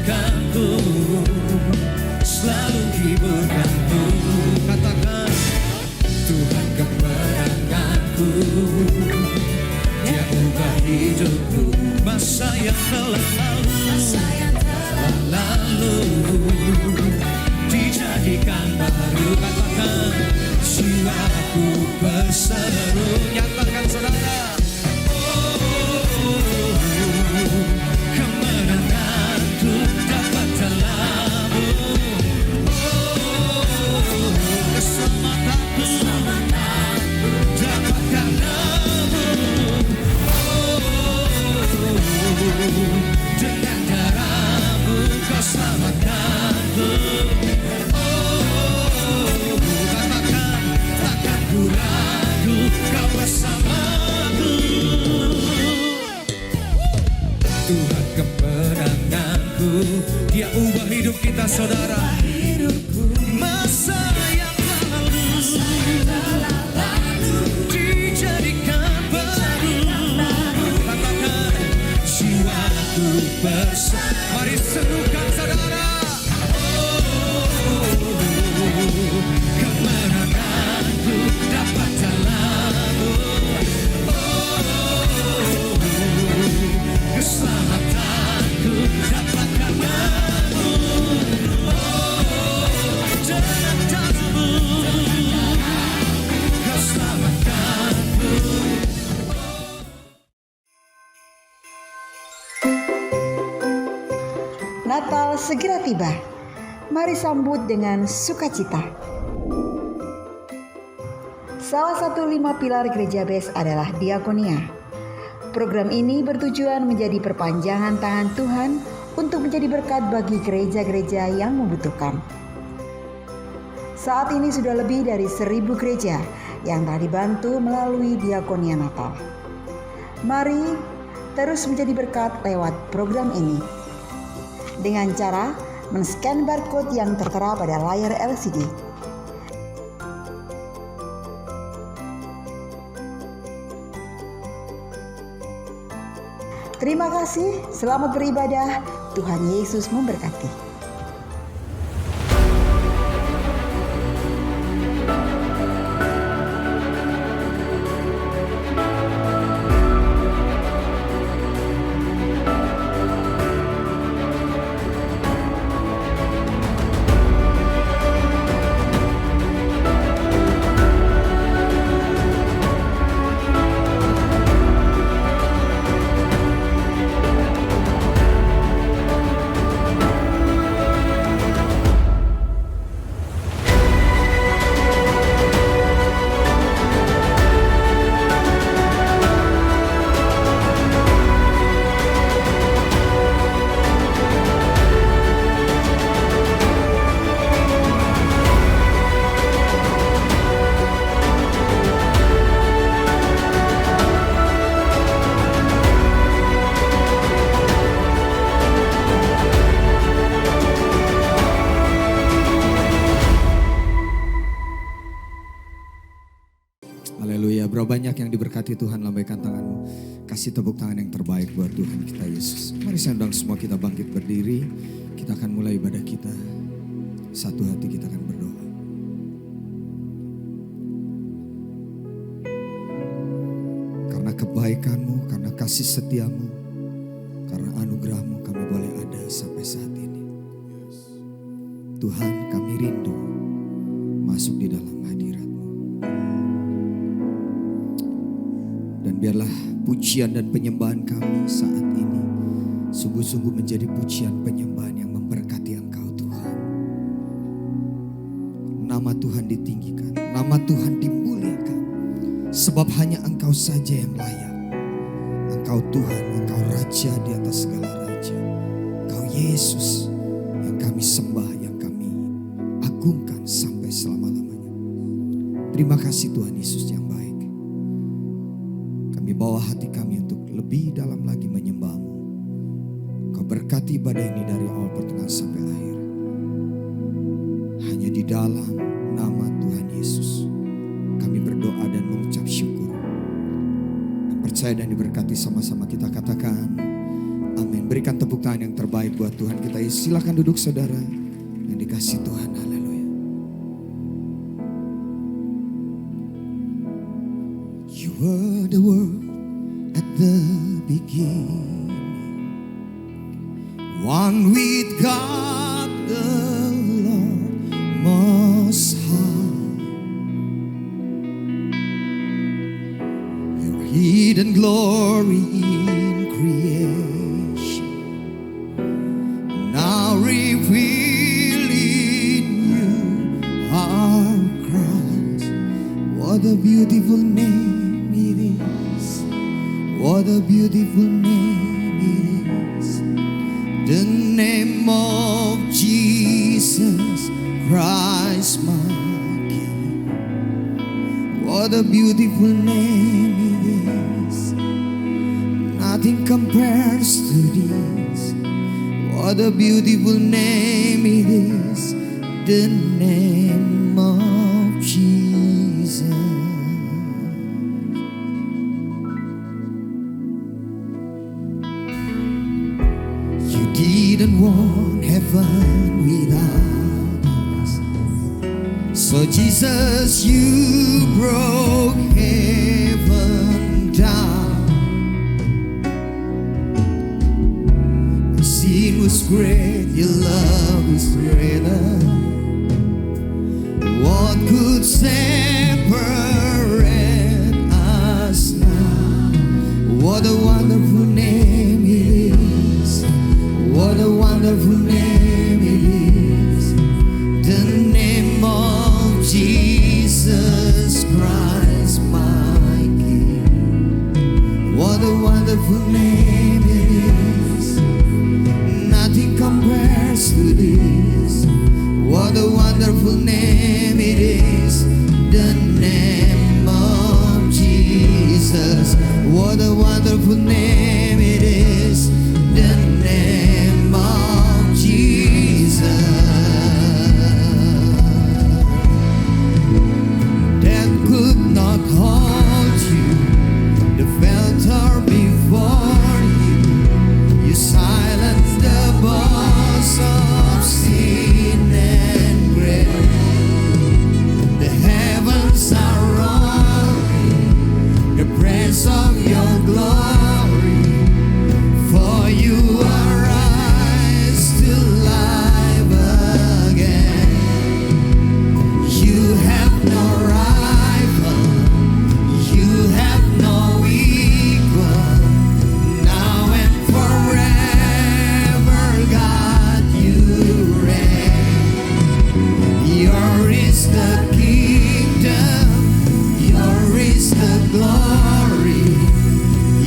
hiburkanku, selalu hiburkanku. Katakan, Tuhan kemenanganku, Dia ubah hidupku. Masa yang telah lalu dijadikan baru. Katakan, jiwaku berseru. Nyatakan saudara, kemenanganku dapat dalam-Mu. Keselamatanku dapat karena-Mu. Dengan darah-Mu Kau selamatkanku. Katakan, takkan ku ragu, Kau bersamaku. Tuhan kemenanganku, Dia ubah hidup kita saudara. Masa yang lalu dijadikan baru. Katakan, jiwaku bersama. Mari serukan saudara. Kemenanganku dapat dalam-Mu. Keselamatanku dapat karena-Mu. Dengan darah-Mu Kau selamatkanku. Natal segera tiba. Mari sambut dengan sukacita. Salah satu 5 pilar Gereja BES adalah diakonia. Program ini bertujuan menjadi perpanjangan tangan Tuhan untuk menjadi berkat bagi gereja-gereja yang membutuhkan. Saat ini sudah lebih dari 1.000 gereja yang telah dibantu melalui diakonia Natal. Mari terus menjadi berkat lewat program ini dengan cara men-scan barcode yang tertera pada layar LCD. Terima kasih, selamat beribadah, Tuhan Yesus memberkati. Berapa banyak yang diberkati Tuhan, lambaikan tanganmu. Kasih tepuk tangan yang terbaik buat Tuhan kita Yesus. Mari saya undang semua kita bangkit berdiri. Kita akan mulai ibadah kita. Satu hati kita akan berdoa. Karena kebaikan-Mu, karena kasih setiamu, karena anugerah-Mu kami boleh ada sampai saat ini. Tuhan, kami rindu masuk di dalam hadirat-Mu. Dan biarlah pujian dan penyembahan kami saat ini sungguh-sungguh menjadi pujian penyembahan yang memberkati Engkau Tuhan. Nama Tuhan ditinggikan, nama Tuhan dimuliakan. Sebab hanya Engkau saja yang layak. Engkau Tuhan, Engkau Raja di atas segala raja. Engkau Yesus yang kami sembah, yang kami agungkan sampai selama-lamanya. Terima kasih Tuhan Yesus yang baik. Kami bawa hati kami untuk lebih dalam lagi menyembah-Mu. Kau berkati ibadah ini dari awal pertengahan sampai akhir. Hanya di dalam nama Tuhan Yesus kami berdoa dan mengucap syukur. Dan percaya dan diberkati sama-sama kita katakan amin. berikan tepuk tangan yang terbaik buat Tuhan kita. Silakan duduk saudara yang dikasih Tuhan. Haleluya. You were the word at the beginning, one with God the Lord Most High. Your hidden glory in creation, now revealed in you our Christ. What a beautiful name it is. What a beautiful name it is. The name of Jesus Christ my King. What a beautiful name it is. Nothing compares to this. What a beautiful name it is. The name of Jesus. You didn't want heaven without us, so Jesus, you broke heaven down. My sin was great, your love is greater. What could separate us now? What a wonderful name it is. What a wonderful name it is. The name of Jesus Christ my King. What a wonderful name it is. Nothing compares to this. What a wonderful name it is. The name of Jesus. What a wonderful name it is. The name of Jesus. That could not hold you. The filter before you. You silenced the voice of sin and grave. The heavens are roaring the praise of your glory. For you are raised to life again. You have no rival. You have no equal. Now and forever, God, you reign. Yours is the kingdom. Yours is the glory.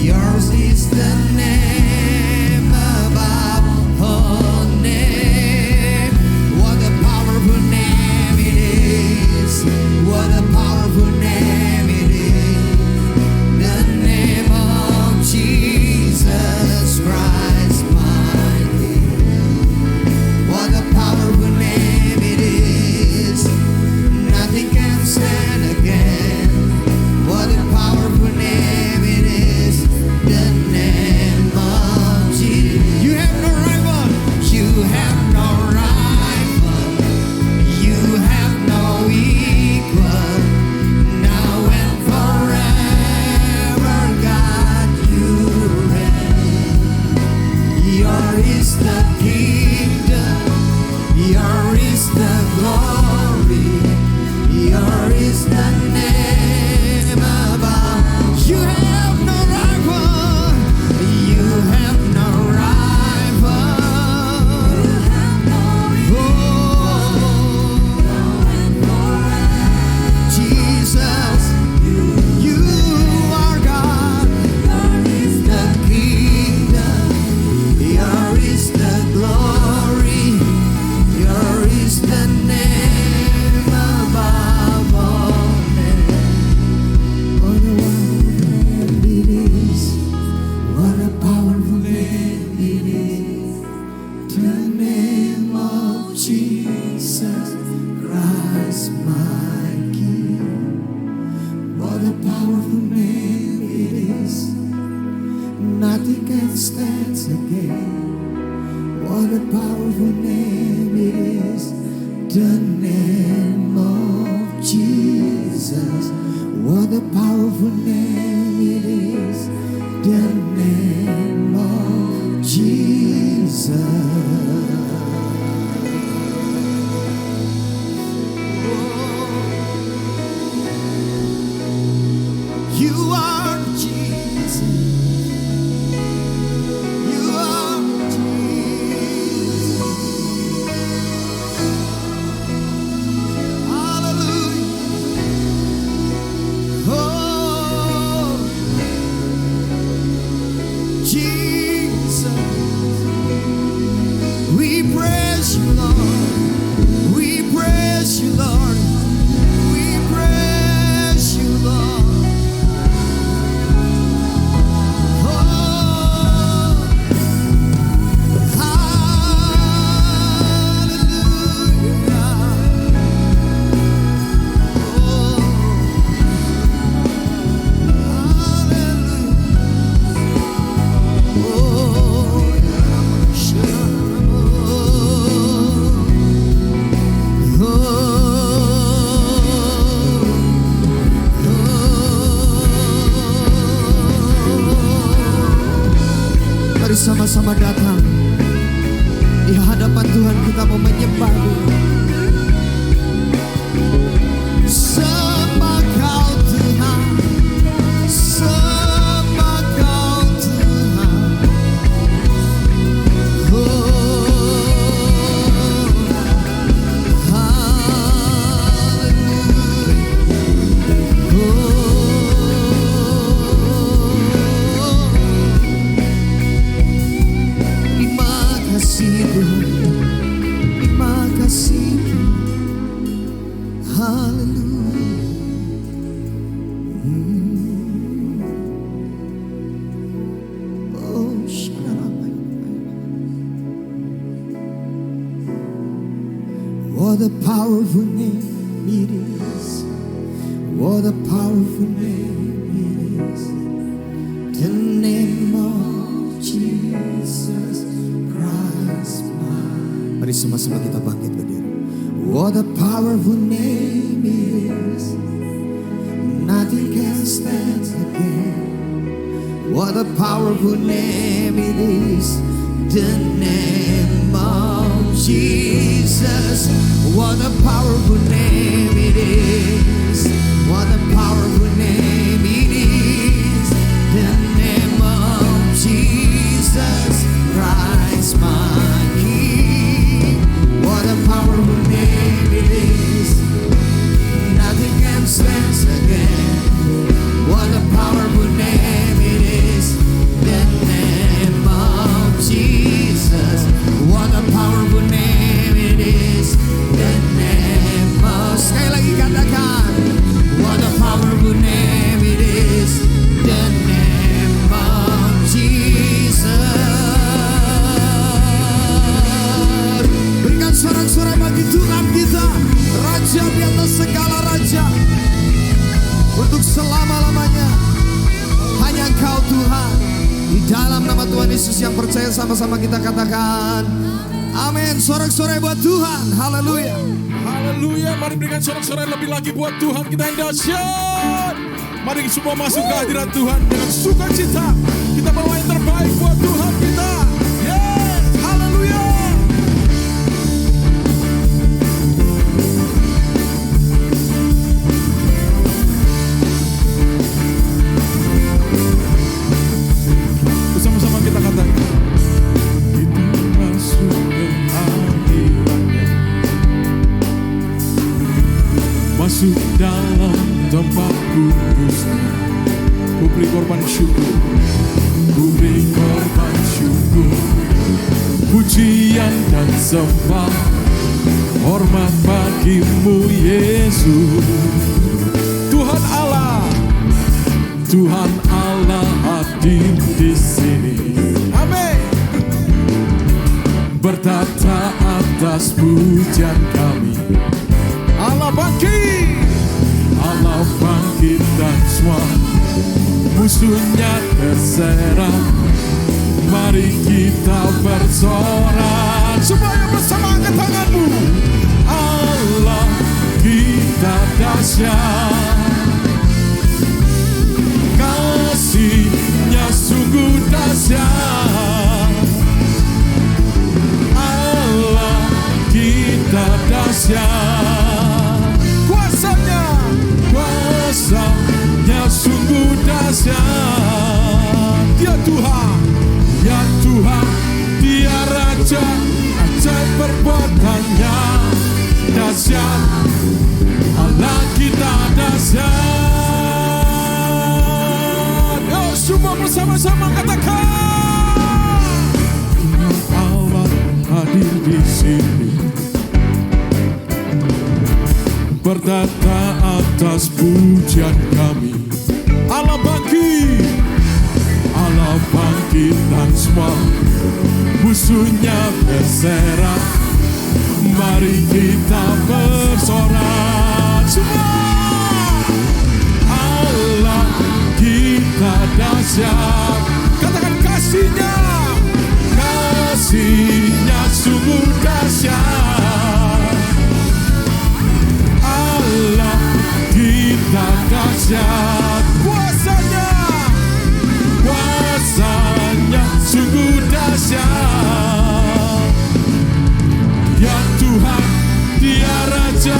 Yours is the name above all name. What a powerful name it is. What a powerful name it is. The name of Jesus Christ my King. What a powerful name it is. Nothing can stand again. What a powerful name it is. The name of Jesus. You have no rival. You have no rival. You have no equal. Now and forever, God, you reign. Yours is the kingdom. Yours is the glory. Yours is the name above. You have no rival. You have no rival. Oh, Jesus, you are God. The kingdom. Yours is the glory. Yours is the name above all names. What a wonderful name it is. What a powerful name it is. The name of Jesus Christ my King. What a powerful name it is. Nothing can stand against. powerful name it is, the name of Jesus. What a powerful name it is, the name of Jesus. You are Jesus. You are Jesus. Hallelujah. Oh, Jesus. We praise you, Lord. We praise you, Lord. We praise you, Lord. Mari sama-sama datang di hadapan Tuhan, kita mau menyembah Dia. Sembah Kau Tuhan, sembah Kau Tuhan. Terima kasih Hallelujah. Oh, what a powerful name it is. What a powerful name it is. The name of Jesus Christ. Mari sama-sama kita bangkit berdiri. What a powerful name it is. Nothing can stand again. What a powerful name it is. The name of Jesus. What a powerful name it is. What a powerful name it is. The name of Jesus Christ my King. What a powerful name it is. Nothing can stand again. What a powerful name it is. The name of Jesus. What a powerful name it is. The name of, sekali lagi katakan. What a powerful name it is. The name of Jesus. Berikan sorak-sorai bagi Tuhan kita, Raja di atas segala raja. Untuk selama-lamanya hanya Engkau Tuhan. Di dalam nama Tuhan Yesus yang percaya, sama-sama kita katakan amin. Sorak-sorai buat Tuhan. Haleluya. Haleluya. Mari berikan sorak-sorai lebih lagi buat Tuhan kita yang dahsyat. Mari semua masuk ke hadirat Tuhan dengan sukacita. Kita bawa yang terbaik buat Tuhan kita. Yes. Haleluya. Bersama-sama kita katakan. Kita masuk ke hadirat-Nya, masuk dalam tempat kudus-Nya. Ku beri korban syukur, ku beri korban syukur, pujian dan sembah, hormat bagimu Yesus. Tuhan Allah, Tuhan Allah hadir di sini. Amin. Bertata atas pujian kami. Allah bangkit, Allah bangkit dan semua musuhnya terserah. Mari kita bersorak, semuanya bersama angkat tanganmu. Allah kita dahsyat, kasih-Nya sungguh dahsyat. Allah kita dahsyat, kuasanya sungguh dahsyat. Dia Tuhan, ya Tuhan, Dia Raja, ajaib perbuatannya dahsyat. Allah kita dahsyat. Yuk semua bersama-sama katakan, Allah hadir di sini, bertata atas pujian kami. Allah bangkit dan semua musuhnya berserah. Mari kita bersorak semua. Allah kita dahsyat, katakan kasih-Nya sungguh dahsyat. Allah kita dahsyat, kuasanya sungguh dahsyat. Ya Tuhan, Dia Raja,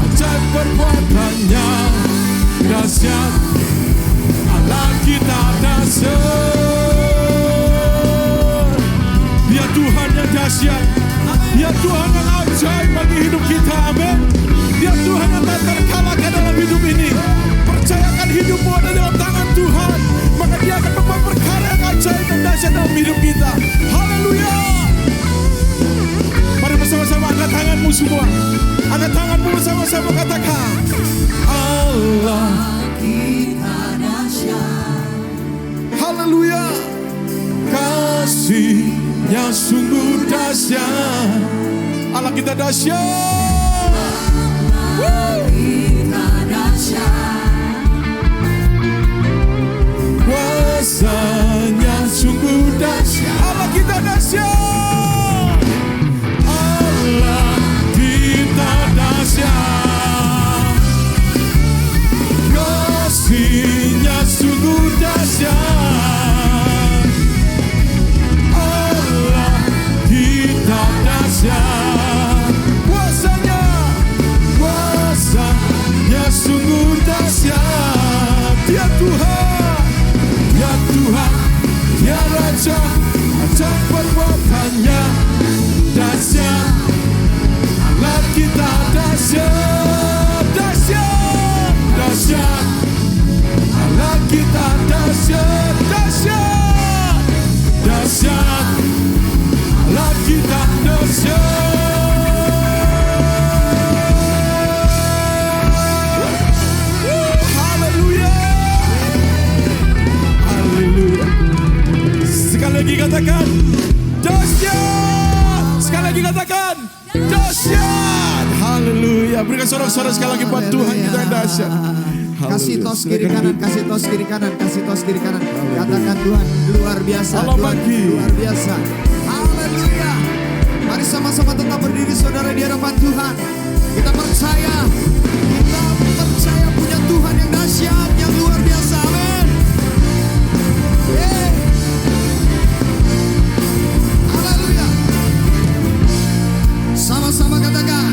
ajaib perbuatannya dahsyat. Allah kita dahsyat. Dia Tuhan yang dahsyat, Dia Tuhan yang ajaib bagi hidup kita, amin. Dia Tuhan yang tak terkalahkan dalam hidup ini. Percayakan hidupmu ada dalam tangan Tuhan, maka Dia akan membuat perkara yang ajaib dan dahsyat dalam hidup kita. Haleluya. Mari bersama-sama angkat tanganmu semua. Angkat tanganmu bersama-sama katakan, Allah kita dahsyat. Haleluya. Kasih-Nya sungguh dahsyat. Allah kita dahsyat. Kita dahsyat. Kuasanya sungguh dahsyat. Allah kita dahsyat. Allah kita dahsyat. Kasih-Nya sungguh dahsyat. Allah kita dahsyat. Kuasanya sungguh dahsyat. Dia Tuhan, ya Tuhan, ya Raja, ajaib perbuatannya dahsyat. Allah kita dahsyat, dahsyat, dahsyat. Allah kita dahsyat, dahsyat, dahsyat. Allah kita dahsyat. Sekali lagi katakan dahsyat. Sekali lagi katakan dahsyat. Haleluya. Berikan sorak-sorak sekali lagi buat Tuhan kita yang dahsyat. Kasih tos kiri kanan, kasih tos kiri kanan, kasih tos kiri kanan. Katakan Tuhan luar biasa, Tuhan luar biasa. Haleluya. Mari sama-sama tetap berdiri saudara di hadapan Tuhan. Kita percaya punya Tuhan yang dahsyat, yang luar biasa. Amin. Haleluya. Sama-sama katakan,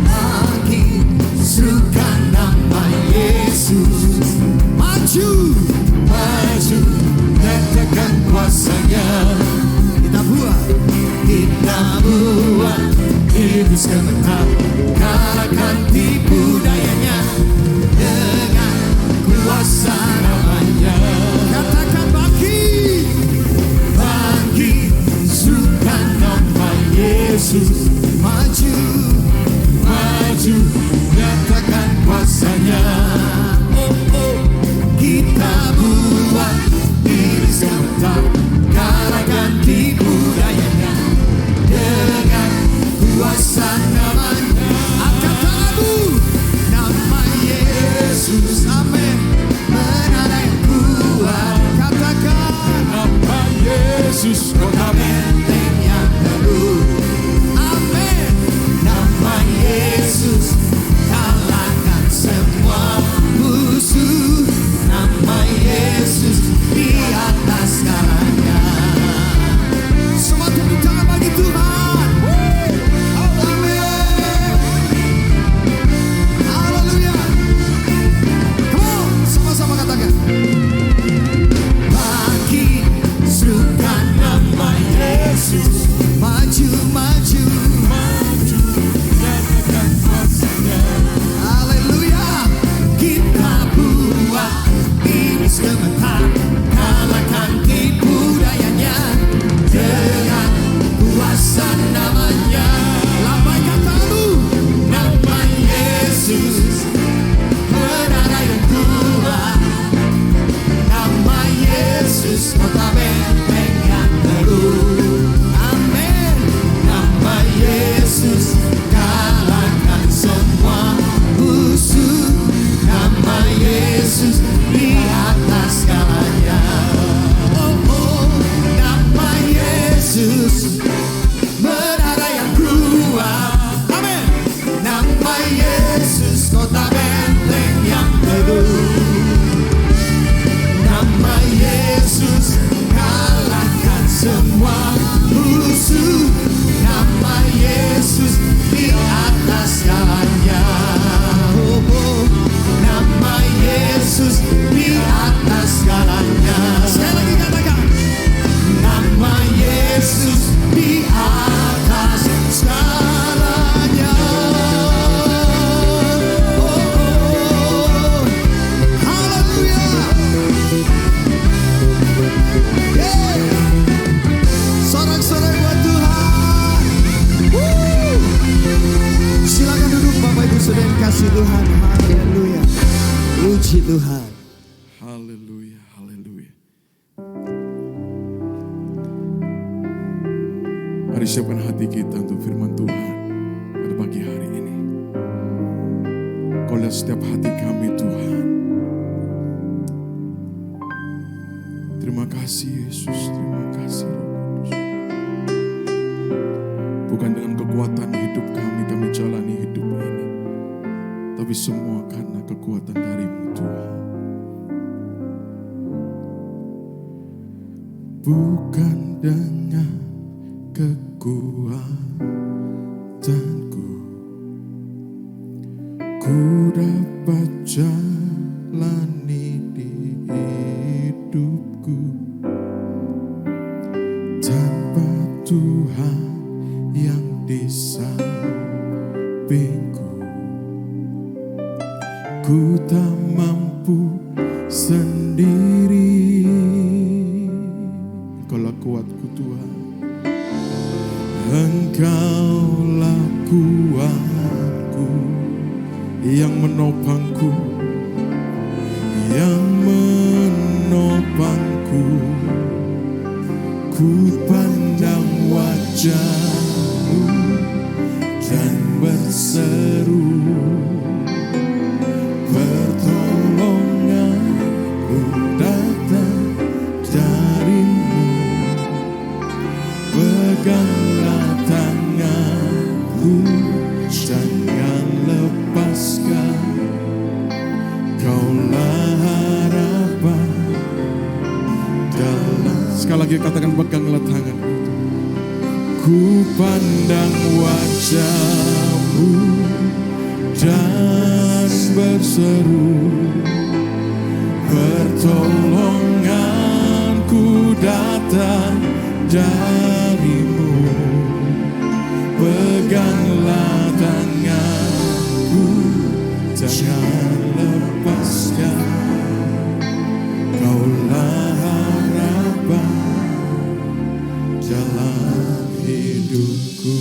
makin serukan nama Yesus. Maju, maju, nyatakan kuasanya. Kita buat iblis kemenang, kalahkan tipu dayanya dengan kuasa namanya. Katakan bangkit, serukan nama Yesus. Maju, maju, nyatakan kuasanya. Oh, oh, kita buat iblis kemenang, kalahkan tipu dayanya dengan kuasa namanya. Angkat tanganmu, nama Yesus. Amin. Menara yang kuat, katakan nama Yesus. Yesus, kota benteng yang teguh. Amin. Nama Yesus kalahkan semua musuh. Nama Yesus di atas segalanya. Semua tepuk tangan bagi Tuhan. Amin. Haleluya. Come on, sama-sama katakan. Bagi serukan nama Yesus. Maju, maju. Nyatakan kuasanya. Haleluya. Kita buat iblis gemetar, kalahkan tipu dayanya dengan kuasa namanya. Lambaikan tanganmu. Nama Yesus menara yang kuat. Nama Yesus kota benteng yang teguh. Amin. Nama Yesus kalahkan semua musuh. Nama Yesus di atas segalanya. Oh, oh. Nama Yesus menara yang kuat. Amin. Nama Yesus kota benteng yang teguh. Nama Yesus kalahkan semua musuh. Nama Yesus di atas segalanya. Oh, oh. Nama Yesus di atas segalanya. Sekali lagi katakan. Nama Yesus di atas segalanya. Oh, oh. Haleluya. Yeah. Sorak-sorai buat Tuhan. Woo. Silakan duduk Bapak Ibu Saudara yang kasih Tuhan. Haleluya. Puji Tuhan. Haleluya, haleluya. Mari siapkan hati kita untuk firman Tuhan pada pagi hari ini. Kau lihat setiap hati kami Tuhan. Terima kasih Yesus, terima kasih Roh Kudus. Bukan dengan kekuatan hidup kami jalani hidup ini. Tapi semua karena kekuatan dari-Mu Tuhan. Bukan dengan kekuatanku ku dapat jalani di hidupku tanpa Tuhan yang di sampingku. Ku tak mampu sendiri. Engkaulah kuatku Tuhan. Engkaulah kuatku yang menopangku, yang menopangku. Ku pandang wajah-Mu dan berseru, pertolonganku datang dari-Mu. Peganglah tanganku, jangan lepaskan. Kaulah harapan dalam. Sekali lagi katakan, peganglah tanganku. Ku pandang wajah-Mu dan berseru, pertolonganku datang dari-Mu. Peganglah tanganku, jangan lepaskan. Kaulah harapan dalam hidupku.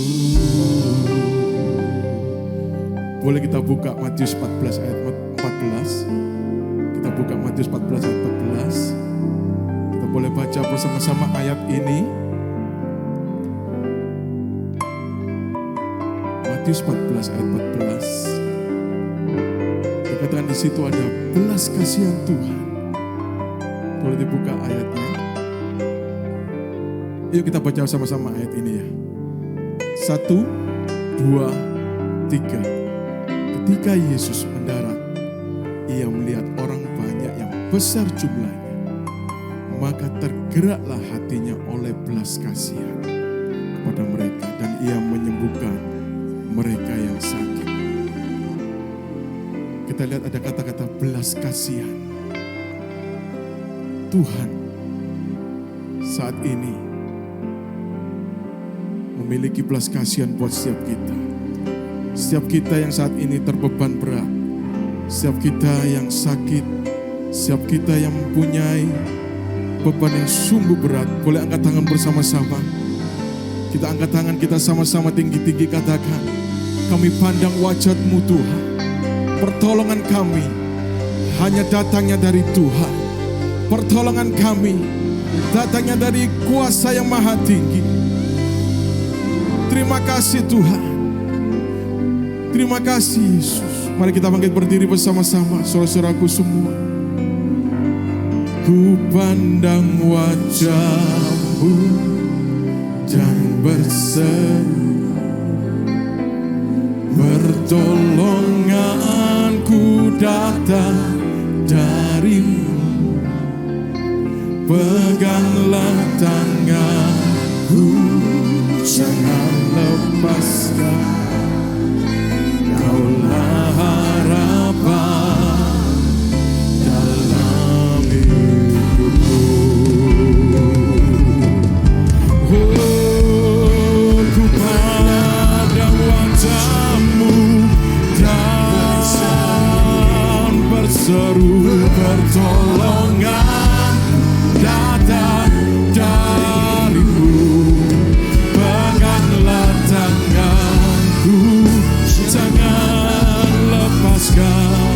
Boleh kita buka Matius 14 ayat 14. Kita buka Matius 14 ayat 14. Kita boleh baca bersama-sama ayat ini. Matius 14 ayat 14. Dikatakan di situ ada belas kasihan Tuhan. Boleh dibuka ayatnya. Yuk kita baca sama-sama ayat ini ya. 1, 2, 3. Ketika Yesus mendarat, ia melihat orang banyak yang besar jumlahnya. Maka tergeraklah hatinya oleh belas kasihan kepada mereka dan ia menyembuhkan mereka yang sakit. Kita lihat ada kata-kata belas kasihan. Tuhan saat ini memiliki belas kasihan buat setiap kita. Setiap kita yang saat ini terbeban berat, setiap kita yang sakit, setiap kita yang mempunyai beban yang sungguh berat, boleh angkat tangan bersama-sama. Kita angkat tangan, kita sama-sama tinggi-tinggi katakan, kami pandang wajah-Mu Tuhan. Pertolongan kami hanya datangnya dari Tuhan. Pertolongan kami datangnya dari kuasa yang maha tinggi. Terima kasih Tuhan. Terima kasih Yesus. Mari kita bangkit berdiri bersama-sama, saudara-saudaraku semua. Ku pandang wajah-Mu dan berseru, pertolonganku datang dari-Mu. Peganglah tanganku, jangan lepaskan. Kaulah harapan dalam hidupku. Oh, ku pandang wajah-Mu dan berseru, pertolongan datang dari-Mu. Peganglah tanganku, jangan lepaskan.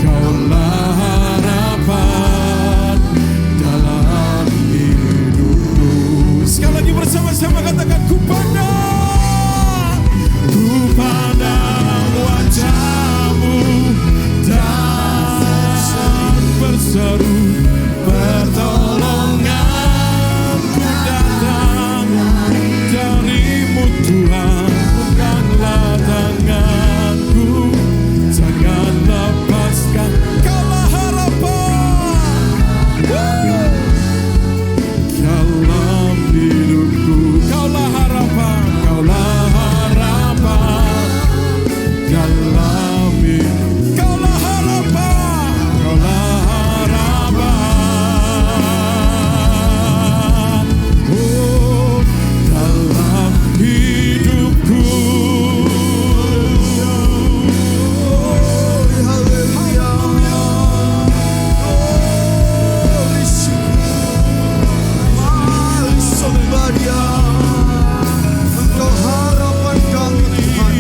Kaulah harapan dalam hidupku. Sekali lagi bersama-sama katakan, ku pandang wajah-Mu dan berseru, pertolonganku datang dari-Mu Tuhan. Peganglah tanganku, jangan lepaskan. Kaulah harapan dalam hidupku. Kaulah harapan, kaulah harapan dalam hidupku. Kaulah harapan, kaulah harapan. Oh, dalam hidupku. Engkau harapan kami Tuhan.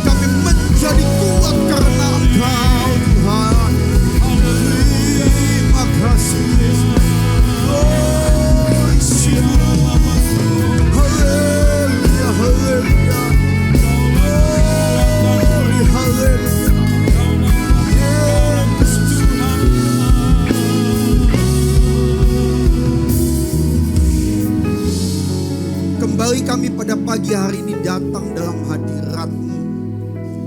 Kami menjadi kuat karena Engkau Tuhan. Terima kasih Yesus. Haleluya, haleluya. Haleluya. Kembali kami pada pagi hari ini datang dalam hadirat-Mu.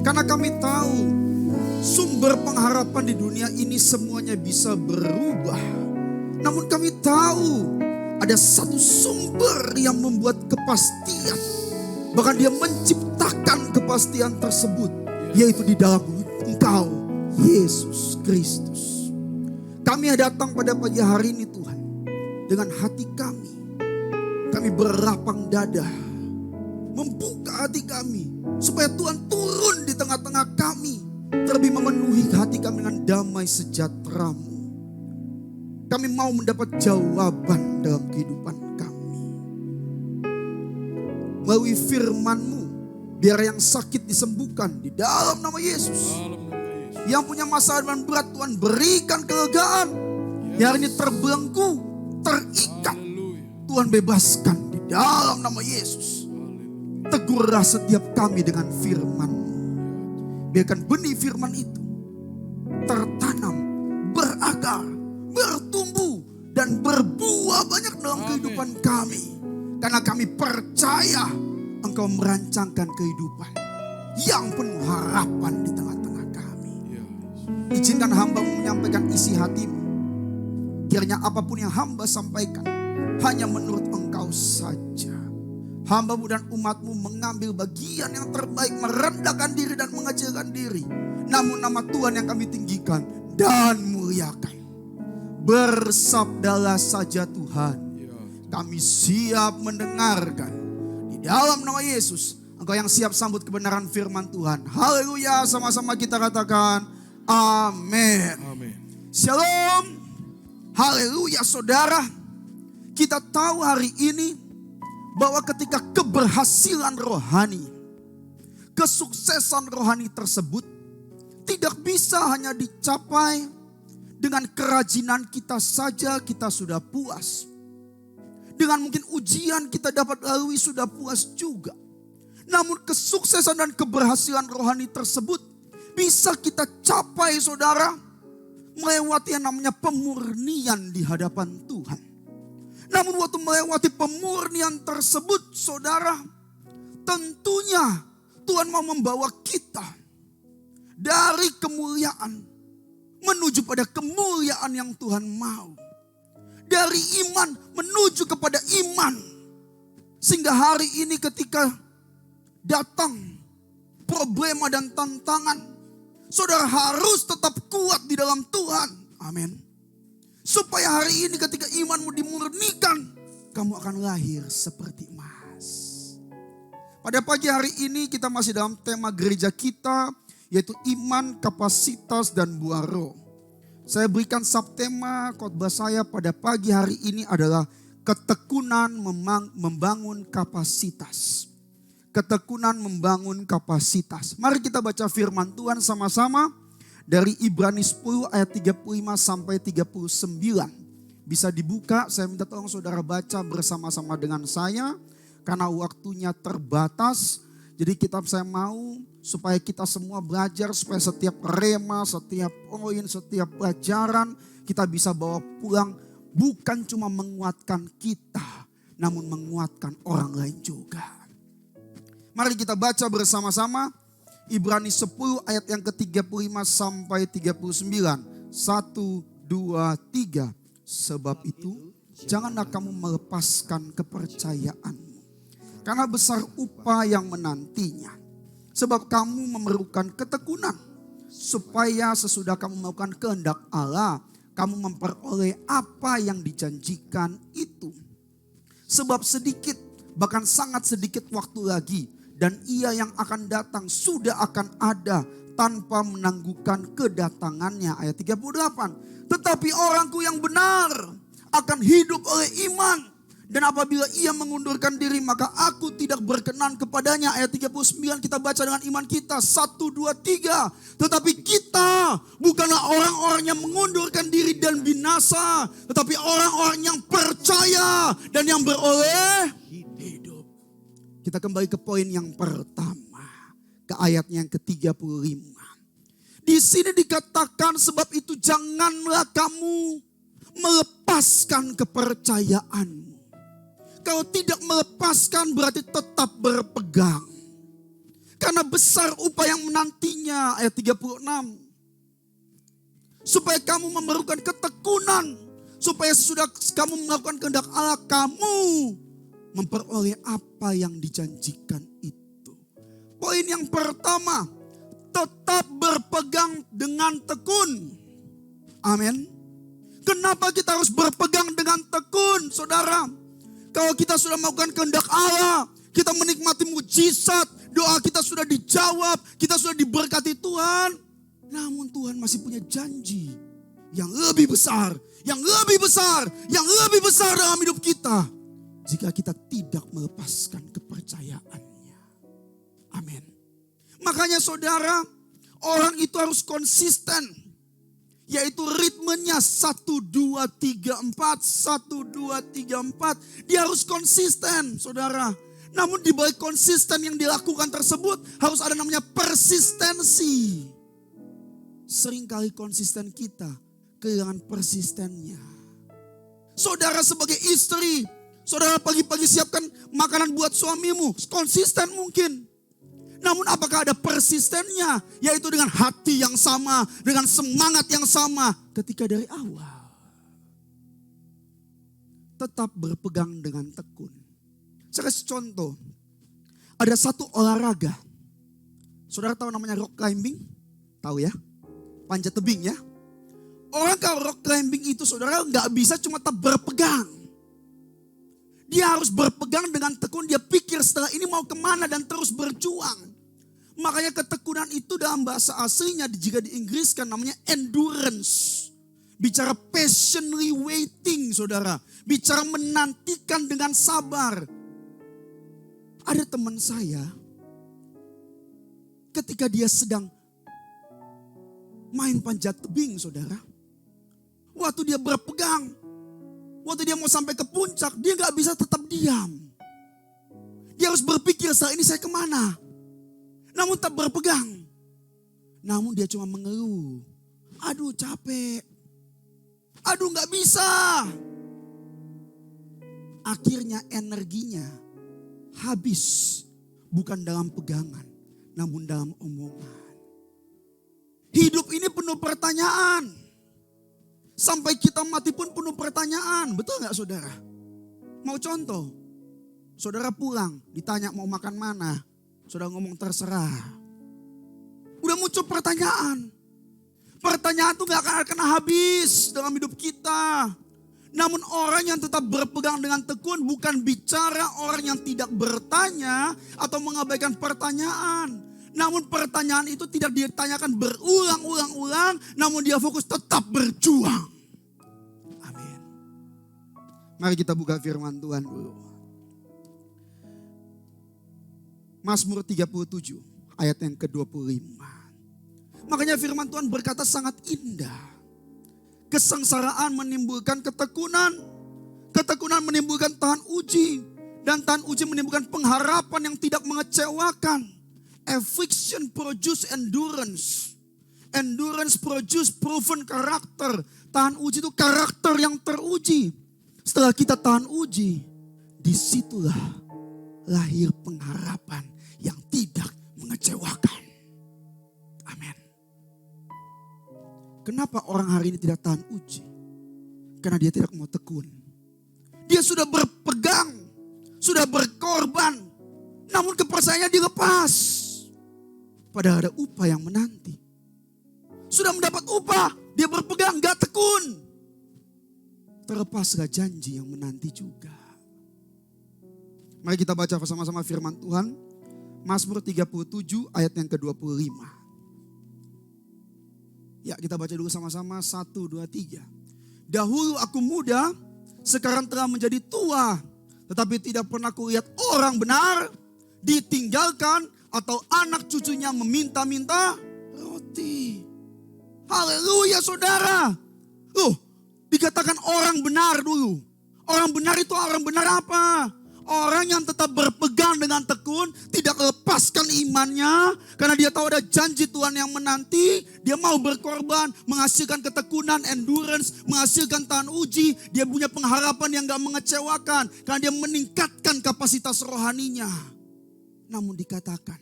Karena kami tahu sumber pengharapan di dunia ini semuanya bisa berubah. Namun kami tahu ada satu sumber yang membuat kepastian. Bahkan Dia menciptakan kepastian tersebut, yaitu di dalam Engkau, Yesus Kristus. Kami datang pada pagi hari ini Tuhan, dengan hati kami berlapang dada, membuka hati kami, supaya Tuhan turun di tengah-tengah kami, terlebih memenuhi hati kami dengan damai sejahtera-Mu. Kami mau mendapat jawaban dalam kehidupan kami. Melalui firman-Mu, biar yang sakit disembuhkan di dalam nama Yesus. Yang punya masalah dan berat Tuhan berikan kelegaan. Yang hari ini terbelenggu, terikat, Tuhan bebaskan di dalam nama Yesus. Tegurlah setiap kami dengan firman-Mu. Biarkan benih firman itu tertanam, berakar, bertumbuh, dan berbuah banyak dalam kehidupan kami. Karena kami percaya Engkau merancangkan kehidupan yang penuh harapan di tengah-tengah kami. Izinkan hamba-Mu menyampaikan isi hati-Mu. Kiranya apapun yang hamba sampaikan hanya menurut Engkau saja. Hamba-Mu dan umat-Mu mengambil bagian yang terbaik, merendahkan diri dan mengecilkan diri. Namun nama Tuhan yang kami tinggikan dan muliakan. Bersabdalah saja Tuhan. Kami siap mendengarkan. Di dalam nama Yesus, Engkau yang siap sambut kebenaran firman Tuhan. Haleluya, sama-sama kita katakan amin. Amin. Shalom. Haleluya saudara. Kita tahu hari ini bahwa ketika keberhasilan rohani, kesuksesan rohani tersebut tidak bisa hanya dicapai dengan kerajinan kita saja kita sudah puas. Dengan mungkin ujian kita dapat lalui sudah puas juga. Namun kesuksesan dan keberhasilan rohani tersebut bisa kita capai saudara melewati yang namanya pemurnian di hadapan Tuhan. Namun waktu melewati pemurnian tersebut saudara, tentunya Tuhan mau membawa kita dari kemuliaan menuju pada kemuliaan yang Tuhan mau. Dari iman menuju kepada iman. Sehingga hari ini ketika datang problema dan tantangan, saudara harus tetap kuat di dalam Tuhan. Amin. Supaya hari ini ketika imanmu dimurnikan, kamu akan lahir seperti emas. Pada pagi hari ini kita masih dalam tema gereja kita, yaitu iman, kapasitas, dan buah roh. Saya berikan subtema khotbah saya pada pagi hari ini adalah ketekunan membangun kapasitas. Ketekunan membangun kapasitas. Mari kita baca firman Tuhan sama-sama dari Ibrani 10 ayat 35 sampai 39. Bisa dibuka, saya minta tolong saudara baca bersama-sama dengan saya. Karena waktunya terbatas, jadi saya mau supaya kita semua belajar, supaya setiap rema, setiap poin, setiap pelajaran kita bisa bawa pulang. Bukan cuma menguatkan kita, namun menguatkan orang lain juga. Mari kita baca bersama-sama Ibrani 10 ayat yang ke-35 sampai 39. 1, 2, 3. Sebab itu janganlah kamu melepaskan kepercayaanmu, karena besar upah yang menantinya. Sebab kamu memerlukan ketekunan, supaya sesudah kamu melakukan kehendak Allah, kamu memperoleh apa yang dijanjikan itu. Sebab sedikit, bahkan sangat sedikit waktu lagi, dan Ia yang akan datang sudah akan ada tanpa menangguhkan kedatangannya. Ayat 38. Tetapi orangku yang benar akan hidup oleh iman. Dan apabila ia mengundurkan diri, maka aku tidak berkenan kepadanya. Ayat 39 kita baca dengan iman kita. 1, 2, 3. Tetapi kita bukanlah orang-orang yang mengundurkan diri dan binasa, tetapi orang-orang yang percaya dan yang beroleh hidup. Kita kembali ke poin yang pertama. Ke ayatnya yang ke-35. Di sini dikatakan, sebab itu janganlah kamu melepaskan kepercayaanmu. Kalau tidak melepaskan berarti tetap berpegang. Karena besar upah yang menantinya. Ayat 36. Supaya kamu memerlukan ketekunan. Supaya sesudah kamu melakukan kehendak Allah, kamu memperoleh apa yang dijanjikan itu. Poin yang pertama, tetap berpegang dengan tekun. Amin. Kenapa kita harus berpegang dengan tekun, saudara? Kalau kita sudah melakukan kehendak Allah, kita menikmati mujizat, doa kita sudah dijawab, kita sudah diberkati Tuhan. Namun Tuhan masih punya janji yang lebih besar, yang lebih besar, yang lebih besar dalam hidup kita. Jika kita tidak melepaskan kepercayaannya. Amin. Makanya saudara, orang itu harus konsisten. Yaitu ritmenya 1, 2, 3, 4. 1, 2, 3, 4. Dia harus konsisten saudara. Namun di balik konsisten yang dilakukan tersebut harus ada namanya persistensi. Seringkali konsisten kita kehilangan persistennya. Saudara sebagai istri, Saudara pagi-pagi siapkan makanan buat suamimu. Konsisten mungkin. Namun apakah ada persistennya? Yaitu dengan hati yang sama, dengan semangat yang sama ketika dari awal. Tetap berpegang dengan tekun. Saya kasih contoh. Ada satu olahraga. Saudara tahu namanya rock climbing? Tahu ya? Panjat tebing ya? Orang kalau rock climbing itu saudara nggak bisa cuma tetap berpegang. Dia harus berpegang dengan tekun. Dia pikir setelah ini mau kemana dan terus berjuang. Makanya ketekunan itu dalam bahasa aslinya jika diinggriskan namanya endurance. Bicara patiently waiting saudara. Bicara menantikan dengan sabar. Ada teman saya ketika dia sedang main panjat tebing saudara. Waktu dia berpegang. Waktu dia mau sampai ke puncak dia gak bisa tetap diam. Dia harus berpikir setelah ini saya kemana. Namun tak berpegang. Namun dia cuma mengeluh. Aduh capek. Aduh gak bisa. Akhirnya energinya habis. Bukan dalam pegangan. Namun dalam omongan. Hidup ini penuh pertanyaan. Sampai kita mati pun penuh pertanyaan. Betul gak saudara? Mau contoh. Saudara pulang ditanya mau makan mana. Saudara ngomong terserah. Udah muncul pertanyaan. Pertanyaan itu gak akan habis dalam hidup kita. Namun orang yang tetap berpegang dengan tekun bukan bicara orang yang tidak bertanya atau mengabaikan pertanyaan. Namun pertanyaan itu tidak ditanyakan berulang-ulang-ulang, namun dia fokus tetap berjuang. Amin. Mari kita buka firman Tuhan dulu. Mazmur 37 ayat yang ke-25. Makanya firman Tuhan berkata sangat indah. Kesengsaraan menimbulkan ketekunan. Ketekunan menimbulkan tahan uji. Dan tahan uji menimbulkan pengharapan yang tidak mengecewakan. Affliction produce endurance. Endurance produce proven karakter. Tahan uji itu karakter yang teruji. Setelah kita tahan uji, disitulah lahir pengharapan yang tidak mengecewakan. Amin. Kenapa orang hari ini tidak tahan uji? Karena dia tidak mau tekun. Dia sudah berpegang, sudah berkorban, namun kepercayaannya dilepas. Padahal ada upah yang menanti. Sudah mendapat upah, dia berpegang, gak tekun. Terlepaslah janji yang menanti juga. Mari kita baca bersama-sama firman Tuhan. Mazmur 37 ayat yang ke-25. Ya kita baca dulu sama-sama. 1, 2, 3. Dahulu aku muda, sekarang telah menjadi tua. Tetapi tidak pernah kulihat orang benar ditinggalkan atau anak cucunya meminta-minta roti. Haleluya saudara. Dikatakan orang benar dulu. Orang benar itu orang benar apa? Orang yang tetap berpegang dengan tekun, tidak lepaskan imannya. Karena dia tahu ada janji Tuhan yang menanti. Dia mau berkorban, menghasilkan ketekunan, endurance, menghasilkan tahan uji. Dia punya pengharapan yang gak mengecewakan. Karena dia meningkatkan kapasitas rohaninya. Namun dikatakan,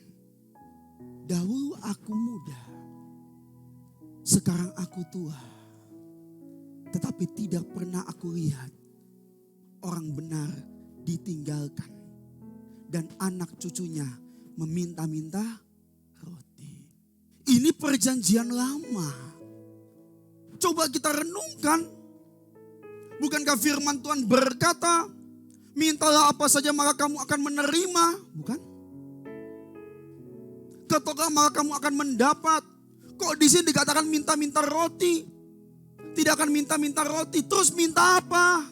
dahulu aku muda, sekarang aku tua. Tetapi tidak pernah aku lihat orang benar ditinggalkan dan anak cucunya meminta-minta roti. Ini perjanjian lama. Coba kita renungkan. Bukankah firman Tuhan berkata, mintalah apa saja maka kamu akan menerima, bukan? Ketuklah maka kamu akan mendapat. Kok di sini dikatakan minta-minta roti? Tidak akan minta-minta roti, terus minta apa?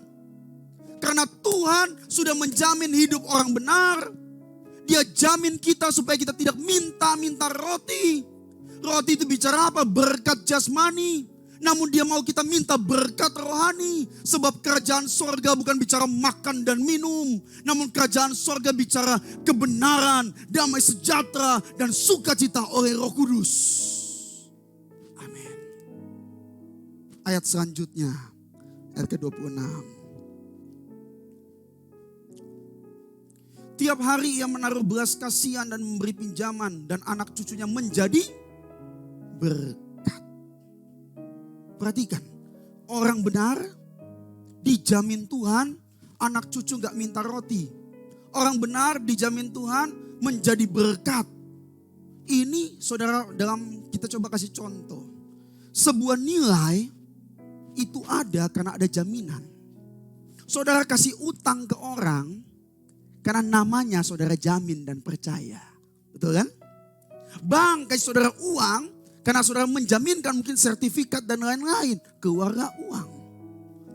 Karena Tuhan sudah menjamin hidup orang benar. Dia jamin kita supaya kita tidak minta-minta roti. Roti itu bicara apa? Berkat jasmani. Namun dia mau kita minta berkat rohani. Sebab kerajaan sorga bukan bicara makan dan minum. Namun kerajaan sorga bicara kebenaran, damai sejahtera, dan sukacita oleh Roh Kudus. Amin. Ayat selanjutnya, ayat ke-26. Tiap hari ia menaruh belas kasihan dan memberi pinjaman, dan anak cucunya menjadi berkat. Perhatikan, orang benar dijamin Tuhan, anak cucu gak minta roti. Orang benar dijamin Tuhan menjadi berkat. Ini saudara, dalam kita coba kasih contoh. Sebuah nilai itu ada karena ada jaminan. Saudara kasih utang ke orang karena namanya saudara jamin dan percaya. Betul kan? Bank kasih saudara uang karena saudara menjaminkan mungkin sertifikat dan lain-lain. Keluarga uang.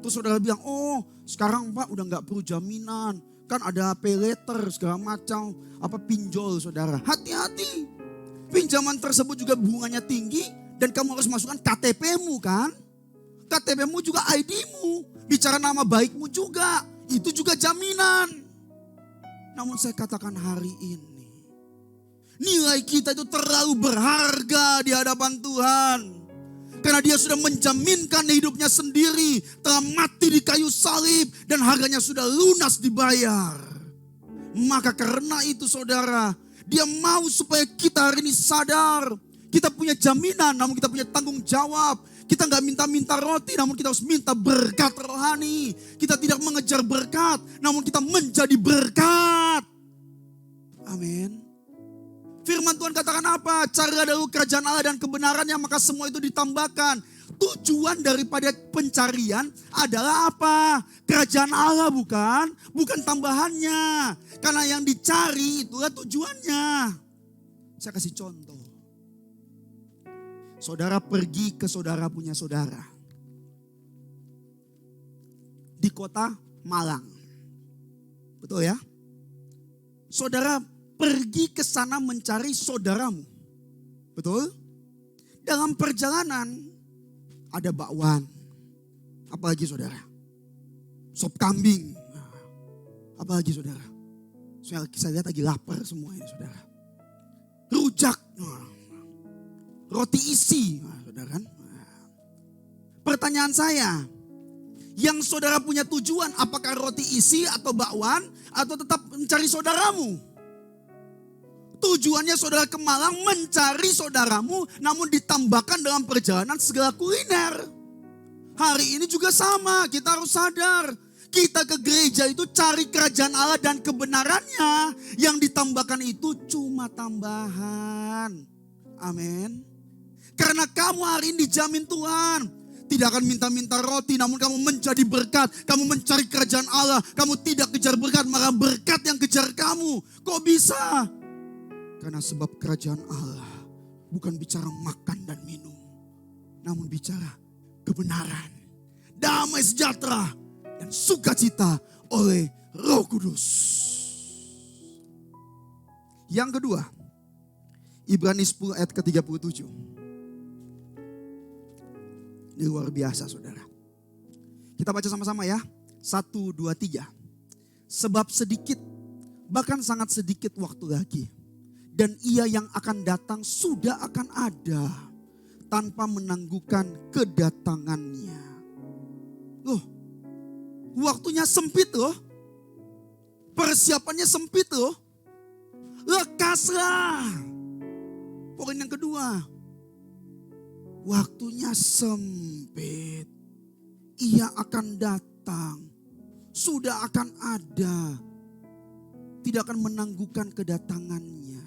Terus saudara bilang, oh sekarang Pak udah gak perlu jaminan. Kan ada pay letter segala macam. Pinjol saudara. Hati-hati. Pinjaman tersebut juga bunganya tinggi. Dan kamu harus masukkan KTP-mu kan. KTP-mu juga ID-mu. Bicara nama baikmu juga. Itu juga jaminan. Namun saya katakan hari ini, nilai kita itu terlalu berharga di hadapan Tuhan. Karena dia sudah menjaminkan hidupnya sendiri, telah mati di kayu salib dan harganya sudah lunas dibayar. Maka karena itu saudara, dia mau supaya kita hari ini sadar. Kita punya jaminan, namun kita punya tanggung jawab. Kita gak minta-minta roti, namun kita harus minta berkat rohani. Kita tidak mengejar berkat, namun kita menjadi berkat. Amin. Firman Tuhan katakan apa? Carilah dahulu kerajaan Allah dan kebenarannya, maka semua itu ditambahkan. Tujuan daripada pencarian adalah apa? Kerajaan Allah bukan tambahannya. Karena yang dicari itulah tujuannya. Saya kasih contoh. Saudara pergi ke saudara punya saudara. Di kota Malang. Betul ya? Saudara pergi ke sana mencari saudaramu. Betul? Dalam perjalanan ada bakwan. Apalagi saudara? Sop kambing. Apalagi saudara? Saya lihat lagi lapar semua ini saudara. Rujak. Roti isi. Saudara kan? Pertanyaan saya. Yang saudara punya tujuan apakah roti isi atau bakwan atau tetap mencari saudaramu? Tujuannya saudara ke Malang mencari saudaramu, namun ditambahkan dalam perjalanan segala kuliner. Hari ini juga sama, kita harus sadar. Kita ke gereja itu cari kerajaan Allah dan kebenarannya. Yang ditambahkan itu cuma tambahan. Amin. Karena kamu hari ini dijamin Tuhan. Tidak akan minta-minta roti, namun kamu menjadi berkat. Kamu mencari kerajaan Allah. Kamu tidak kejar berkat, maka berkat yang kejar kamu. Kok bisa? Karena sebab kerajaan Allah bukan bicara makan dan minum. Namun bicara kebenaran, damai sejahtera, dan sukacita oleh Roh Kudus. Yang kedua, Ibrani 10 ayat ke-37. Ini luar biasa saudara. Kita baca sama-sama ya. 1, 2, 3. Sebab sedikit, bahkan sangat sedikit waktu lagi. Dan ia yang akan datang sudah akan ada tanpa menangguhkan kedatangannya. Loh, waktunya sempit loh. Persiapannya sempit loh. Lekaslah. Poin yang kedua. Waktunya sempit. Ia akan datang. Sudah akan ada. Tidak akan menangguhkan kedatangannya.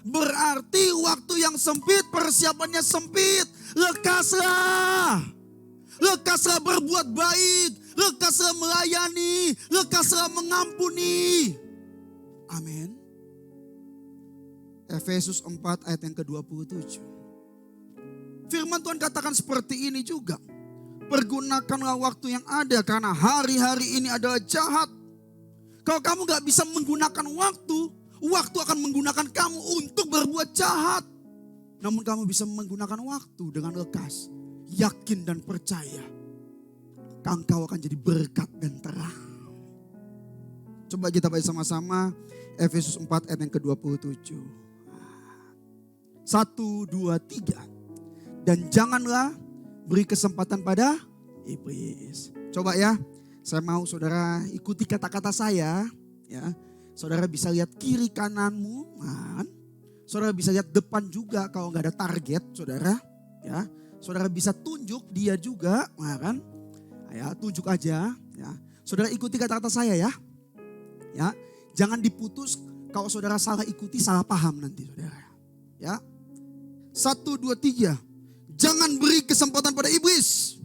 Berarti waktu yang sempit, persiapannya sempit. Lekaslah. Lekaslah berbuat baik. Lekaslah melayani. Lekaslah mengampuni. Amin. Efesus 4 ayat yang ke-27. Firman Tuhan katakan seperti ini juga. Pergunakanlah waktu yang ada karena hari-hari ini adalah jahat. Kalau kamu gak bisa menggunakan waktu, waktu akan menggunakan kamu untuk berbuat jahat. Namun kamu bisa menggunakan waktu dengan lekas, yakin dan percaya. Engkau akan jadi berkat dan terang. Coba kita baca sama-sama Efesus 4 ayat yang ke-27. 1, 2, 3. Dan janganlah beri kesempatan pada iblis. Coba ya, saya mau saudara ikuti kata-kata saya. Ya, Saudara bisa lihat kiri kananmu, kan? Saudara bisa lihat depan juga kalau nggak ada target, saudara. Ya, saudara bisa tunjuk dia juga, kan? Ya, tunjuk aja. Ya, saudara ikuti kata-kata saya ya. Ya, jangan diputus kalau saudara salah ikuti, salah paham nanti, saudara. Ya, 1, 2, 3. Jangan beri kesempatan pada iblis.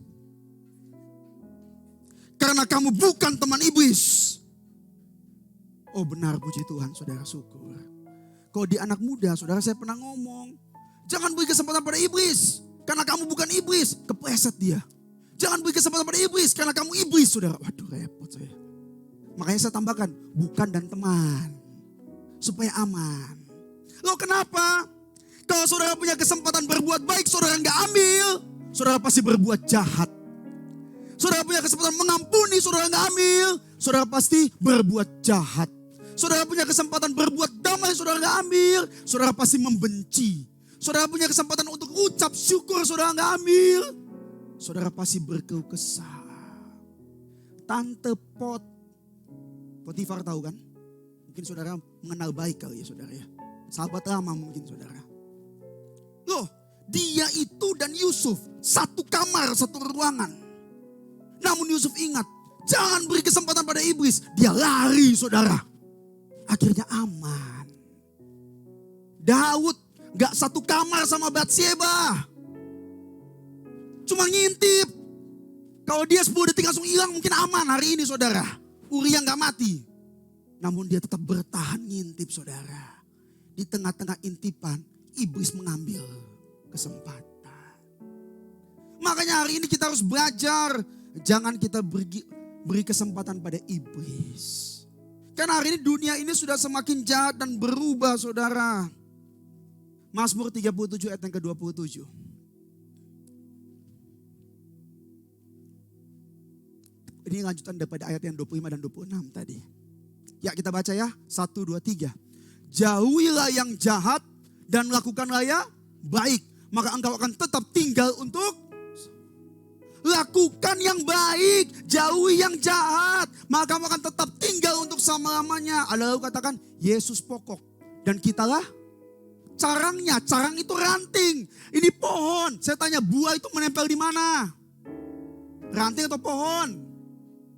Karena kamu bukan teman iblis. Oh benar, puji Tuhan, saudara, syukur. Kalau di anak muda, saudara, saya pernah ngomong, jangan beri kesempatan pada iblis. Karena kamu bukan iblis, kepleset dia. Jangan beri kesempatan pada iblis, karena kamu iblis, saudara. Waduh, repot saya. Makanya saya tambahkan, bukan dan teman. Supaya aman. Loh kenapa? Kalau saudara punya kesempatan berbuat baik, saudara nggak ambil, saudara pasti berbuat jahat. Saudara punya kesempatan mengampuni, saudara nggak ambil, saudara pasti berbuat jahat. Saudara punya kesempatan berbuat damai, saudara nggak ambil, saudara pasti membenci. Saudara punya kesempatan untuk ucap syukur, saudara nggak ambil, saudara pasti berkeluh kesah. Tante Potifar tahu kan? Mungkin saudara mengenal baik kali ya, saudara ya. Sahabat lama mungkin, saudara. Loh, dia itu dan Yusuf satu kamar, satu ruangan. Namun Yusuf ingat, jangan beri kesempatan pada iblis. Dia lari, saudara. Akhirnya aman. Daud gak satu kamar sama Batsheba. Cuma ngintip. Kalau dia 10 detik langsung hilang, mungkin aman hari ini, saudara. Uria gak mati. Namun dia tetap bertahan ngintip, saudara. Di tengah-tengah intipan, iblis mengambil kesempatan. Makanya hari ini kita harus belajar. Jangan kita beri kesempatan pada iblis. Karena hari ini dunia ini sudah semakin jahat dan berubah, saudara. Mazmur 37 ayat yang ke-27. Ini lanjutan daripada ayat yang 25 dan 26 tadi. Ya kita baca ya, 1, 2, 3. Jauhilah yang jahat dan lakukanlah yang baik. Maka engkau akan tetap tinggal untuk lakukan yang baik, jauhi yang jahat, maka kamu akan tetap tinggal untuk selama-lamanya. Ada lalu katakan, Yesus pokok dan kitalah carangnya. Carang itu ranting, ini pohon. Saya tanya, buah itu menempel di mana? Ranting atau pohon?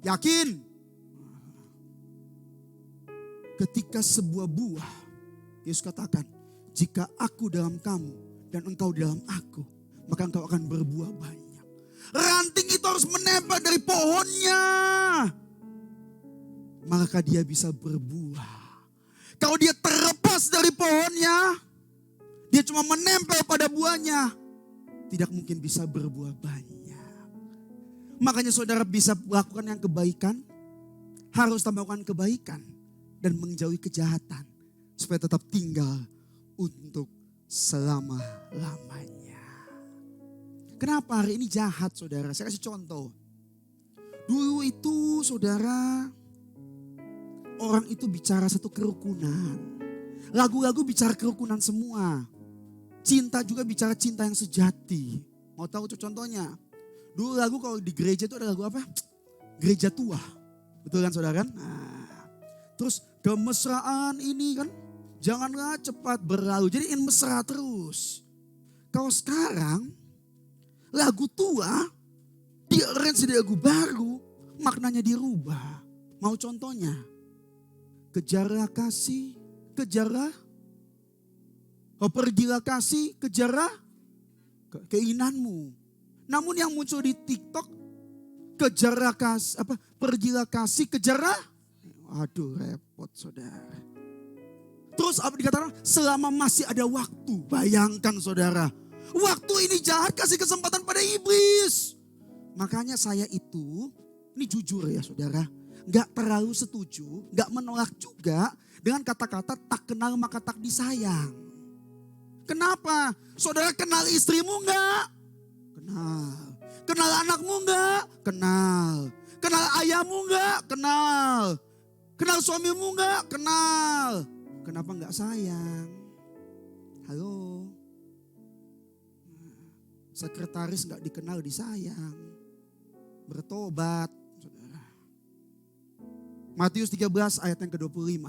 Yakin? Ketika sebuah buah, Yesus katakan, jika aku dalam kamu dan engkau dalam aku, maka engkau akan berbuah banyak. Ranting itu harus menempel dari pohonnya. Maka dia bisa berbuah. Kalau dia terlepas dari pohonnya, dia cuma menempel pada buahnya, tidak mungkin bisa berbuah banyak. Makanya saudara bisa melakukan yang kebaikan, harus melakukan kebaikan dan menjauhi kejahatan. Supaya tetap tinggal untuk selama-lamanya. Kenapa hari ini jahat, saudara? Saya kasih contoh. Dulu itu, saudara, orang itu bicara satu kerukunan. Lagu-lagu bicara kerukunan semua. Cinta juga bicara cinta yang sejati. Mau tahu contohnya? Dulu lagu kalau di gereja itu ada lagu apa? Gereja tua. Betul kan, saudara? Nah, terus kemesraan ini kan, janganlah cepat berlalu. Jadi ingin mesra terus. Kalau sekarang, lagu tua, di-arrange jadi lagu baru, maknanya dirubah. Mau contohnya? Kejarlah kasih, kejarlah. Oh, pergilah kasih, kejarlah keinginanmu. Namun yang muncul di TikTok, kejarlah kasih, pergilah kasih, kejarlah. Aduh, repot, saudara. Terus apa dikatakan? Selama masih ada waktu. Bayangkan, saudara. Waktu ini jahat, kasih kesempatan pada iblis. Makanya saya itu, ini jujur ya, saudara, gak terlalu setuju, gak menolak juga dengan kata-kata tak kenal maka tak disayang. Kenapa? Saudara kenal istrimu gak? Kenal. Kenal anakmu gak? Kenal. Kenal ayahmu gak? Kenal. Kenal suamimu gak? Kenal. Kenapa gak sayang? Halo? Sekretaris gak dikenal disayang. Bertobat. Saudara. Matius 13 ayat yang ke-25.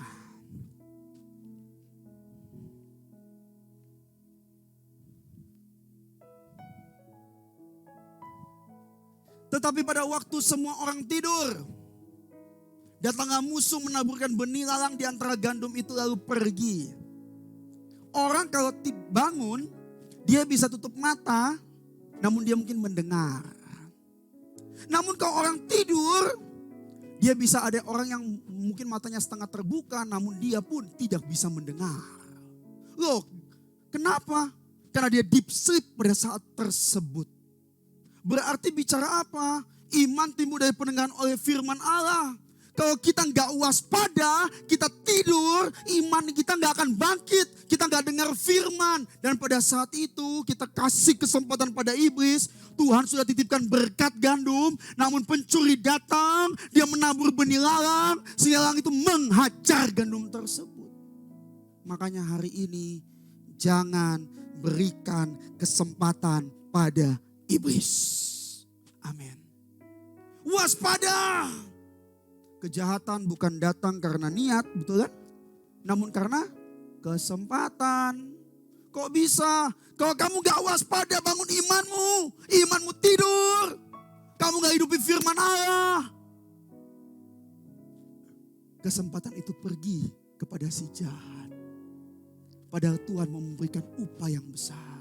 Tetapi pada waktu semua orang tidur, datanglah musuh menaburkan benih lalang di antara gandum itu lalu pergi. Orang kalau bangun, dia bisa tutup mata, namun dia mungkin mendengar. Namun kalau orang tidur, dia bisa ada orang yang mungkin matanya setengah terbuka, namun dia pun tidak bisa mendengar. Loh, kenapa? Karena dia deep sleep pada saat tersebut. Berarti bicara apa? Iman timbul dari pendengaran oleh firman Allah. Kalau kita nggak waspada, kita tidur, iman kita nggak akan bangkit. Kita nggak dengar firman. Dan pada saat itu kita kasih kesempatan pada iblis. Tuhan sudah titipkan berkat gandum. Namun pencuri datang, dia menabur benih lalang. Sehingga lalang itu menghajar gandum tersebut. Makanya hari ini jangan berikan kesempatan pada iblis. Amin. Waspada. Kejahatan bukan datang karena niat, betul kan? Namun karena kesempatan. Kok bisa? Kalau kamu gak waspada bangun imanmu tidur. Kamu gak hidupi firman Allah. Kesempatan itu pergi kepada si jahat. Padahal Tuhan memberikan upah yang besar.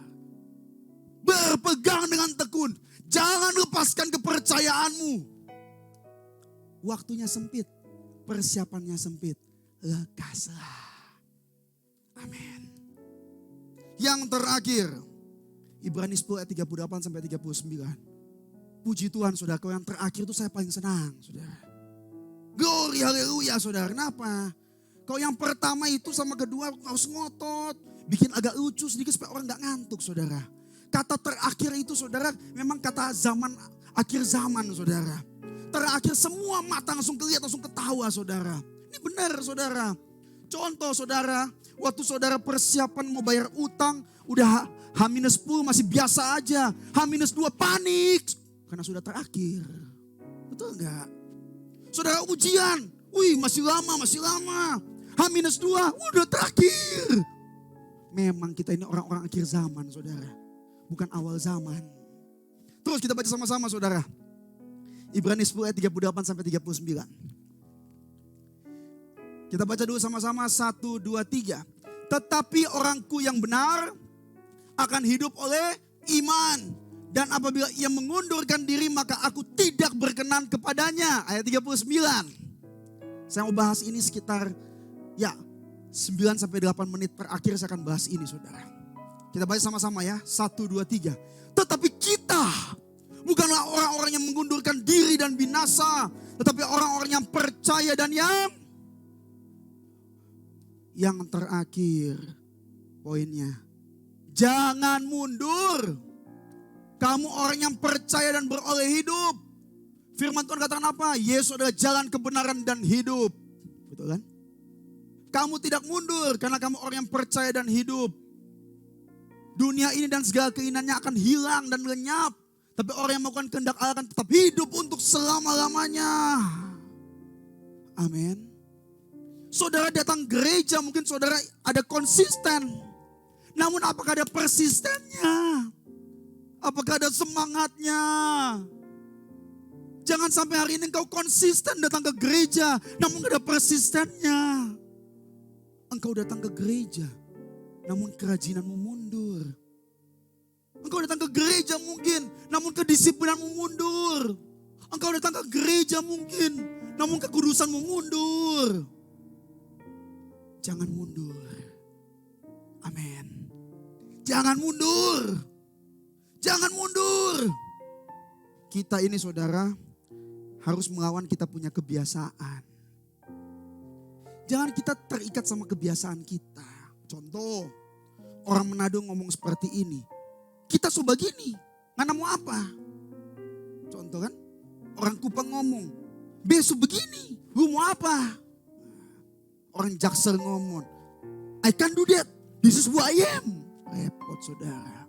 Berpegang dengan tekun. Jangan lepaskan kepercayaanmu. Waktunya sempit, persiapannya sempit, lekaslah. Amin. Yang terakhir, Ibrani 10 ayat 38 sampai 39. Puji Tuhan saudara, yang terakhir itu saya paling senang saudara. Glory haleluya saudara, kenapa? Kalau yang pertama itu sama kedua harus ngotot, bikin agak lucu sedikit supaya orang gak ngantuk saudara. Kata terakhir itu saudara memang kata zaman, akhir zaman saudara. Terakhir semua mata langsung kelihatan, langsung ketawa saudara. Ini benar saudara. Contoh saudara, waktu saudara persiapan mau bayar utang, udah H-10 masih biasa aja. H-2 panik, karena sudah terakhir. Betul enggak? Saudara ujian, masih lama. H-2 udah terakhir. Memang kita ini orang-orang akhir zaman saudara. Bukan awal zaman. Terus kita baca sama-sama saudara. Ibrani 10 ayat 38 sampai 39. Kita baca dulu sama-sama 1, 2, 3. Tetapi orangku yang benar akan hidup oleh iman. Dan apabila ia mengundurkan diri maka aku tidak berkenan kepadanya. Ayat 39. Saya mau bahas ini sekitar 9 sampai 8 menit terakhir saya akan bahas ini saudara. Kita baca sama-sama ya. 1, 2, 3. Tetapi kita bukanlah orang-orang yang mengundurkan diri dan binasa. Tetapi orang-orang yang percaya dan yang terakhir. Poinnya. Jangan mundur. Kamu orang yang percaya dan beroleh hidup. Firman Tuhan katakan apa? Yesus adalah jalan kebenaran dan hidup. Betul kan? Kamu tidak mundur karena kamu orang yang percaya dan hidup. Dunia ini dan segala keinginannya akan hilang dan lenyap. Tapi orang yang melakukan kehendak Allah akan tetap hidup untuk selama-lamanya. Amin. Saudara datang gereja mungkin saudara ada konsisten. Namun apakah ada persistennya? Apakah ada semangatnya? Jangan sampai hari ini engkau konsisten datang ke gereja. Namun gak ada persistennya. Engkau datang ke gereja. Namun kerajinanmu mundur. Engkau datang ke gereja mungkin, namun kedisiplinanmu mundur. Engkau datang ke gereja mungkin, namun kekudusanmu mundur. Jangan mundur. Amin. Jangan mundur. Jangan mundur. Kita ini saudara harus melawan kita punya kebiasaan. Jangan kita terikat sama kebiasaan kita. Contoh, orang Manado ngomong seperti ini. Kita suka begini, mana mau apa? Contoh kan, orang Kupang ngomong, besok begini, lu mau apa? Orang Jaksel ngomong, I can do that, this is who I am. Repot saudara.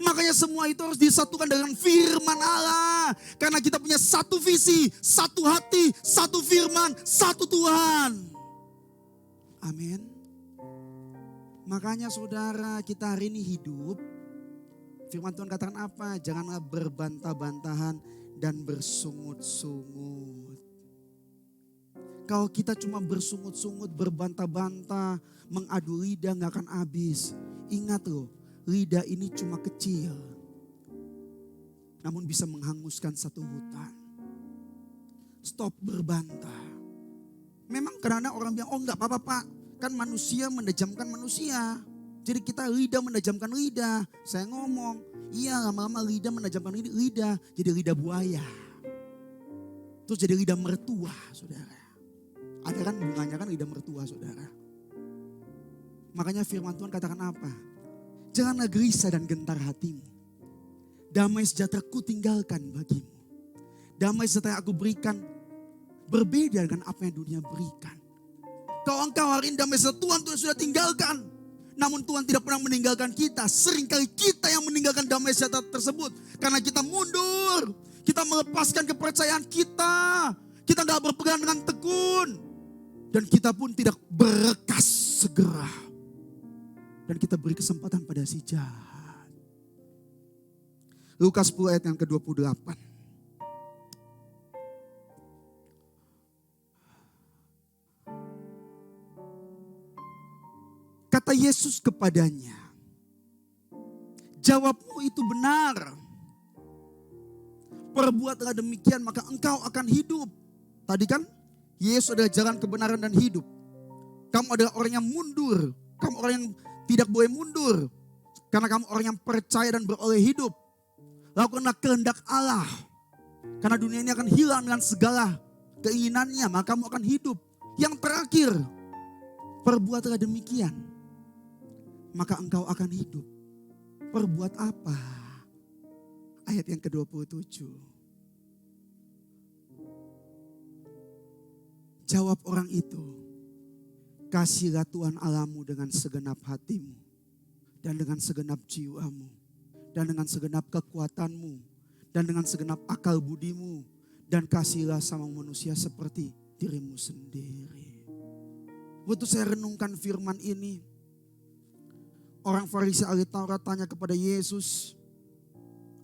Makanya semua itu harus disatukan dengan firman Allah. Karena kita punya satu visi, satu hati, satu firman, satu Tuhan. Amin. Makanya saudara kita hari ini hidup Firman Tuhan katakan apa? Janganlah berbantah-bantahan dan bersungut-sungut. Kalau kita cuma bersungut-sungut, berbantah-bantah, mengadu lidah gak akan habis. Ingat loh, lidah ini cuma kecil. Namun bisa menghanguskan satu hutan. Stop berbantah. Memang kadang-kadang orang bilang, oh enggak apa-apa Pak. Kan manusia menejamkan manusia. Jadi kita lidah menejamkan lidah. Saya ngomong, iya lama-lama lidah menejamkan lidah. Jadi lidah buaya. Terus jadi lidah mertua, saudara. Ada kan bunganya kan lidah mertua, saudara. Makanya firman Tuhan katakan apa? Janganlah gelisah dan gentar hatimu. Damai sejahtera ku tinggalkan bagimu. Damai sejahtera aku berikan berbeda dengan apa yang dunia berikan. Kalau engkau hari ini damai sejahtera Tuhan sudah tinggalkan. Namun Tuhan tidak pernah meninggalkan kita. Seringkali kita yang meninggalkan damai sejahtera tersebut. Karena kita mundur. Kita melepaskan kepercayaan kita. Kita gak berpegang dengan tekun. Dan kita pun tidak berkas segera. Dan kita beri kesempatan pada si jahat. Lukas 10 ayat yang ke-28. Kata Yesus kepadanya, jawabmu itu benar. Perbuatlah demikian maka engkau akan hidup. Tadi kan Yesus adalah jalan kebenaran dan hidup. Kamu adalah orang yang mundur. Kamu orang yang tidak boleh mundur. Karena kamu orang yang percaya dan beroleh hidup. Lakukanlah kehendak Allah. Karena dunia ini akan hilang dengan segala keinginannya. Maka kamu akan hidup. Yang terakhir, perbuatlah demikian. Maka engkau akan hidup. Perbuat apa? Ayat yang ke-27. Jawab orang itu, kasihlah Tuhan Allahmu dengan segenap hatimu, dan dengan segenap jiwamu, dan dengan segenap kekuatanmu, dan dengan segenap akal budimu, dan kasihlah sama manusia seperti dirimu sendiri. Waktu saya renungkan firman ini, orang Farisi ahli Taurat tanya kepada Yesus,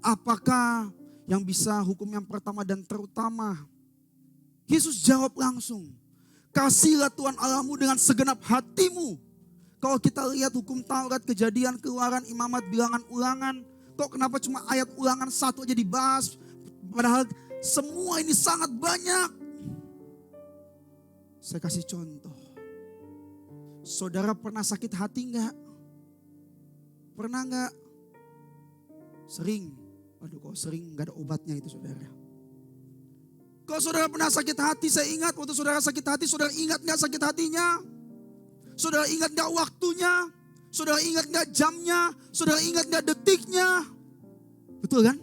apakah yang bisa hukum yang pertama dan terutama? Yesus jawab langsung, kasihlah Tuhan Allahmu dengan segenap hatimu. Kalau kita lihat hukum Taurat, Kejadian, Keluaran, Imamat, Bilangan, Ulangan, kok kenapa cuma ayat Ulangan 1 aja dibahas? Padahal semua ini sangat banyak. Saya kasih contoh. Saudara pernah sakit hati enggak? Pernah enggak? Sering. Aduh kok sering enggak ada obatnya itu saudara. Kalau saudara pernah sakit hati, saya ingat waktu saudara sakit hati, saudara ingat gak sakit hatinya? Saudara ingat gak waktunya? Saudara ingat gak jamnya? Saudara ingat gak detiknya? Betul kan?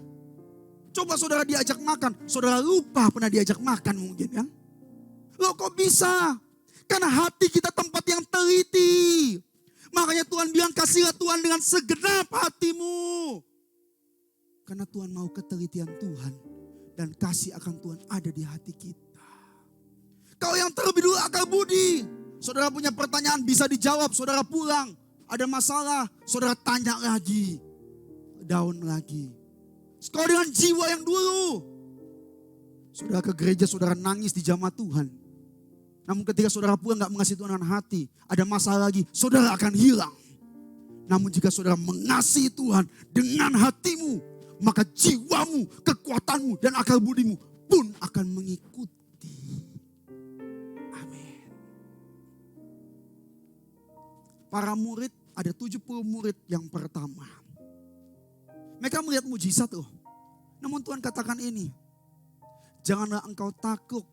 Coba saudara diajak makan, saudara lupa pernah diajak makan mungkin kan? Loh kok bisa? Karena hati kita tempat yang teliti. Makanya Tuhan bilang kasihlah Tuhan dengan segenap hatimu. Karena Tuhan mau ketelitian Tuhan. Dan kasih akan Tuhan ada di hati kita. Kau yang terlebih dulu akal budi. Saudara punya pertanyaan bisa dijawab. Saudara pulang. Ada masalah. Saudara tanya lagi. Daun lagi. Kau dengan jiwa yang dulu. Saudara ke gereja, saudara nangis di jamaah Tuhan. Namun ketika saudara pulang gak mengasihi Tuhan dengan hati. Ada masalah lagi. Saudara akan hilang. Namun jika saudara mengasihi Tuhan dengan hatimu. Maka jiwamu, kekuatanmu, dan akal budimu pun akan mengikuti. Amin. Para murid, ada 70 murid yang pertama. Mereka melihat mujizat loh. Namun Tuhan katakan ini. Janganlah engkau takut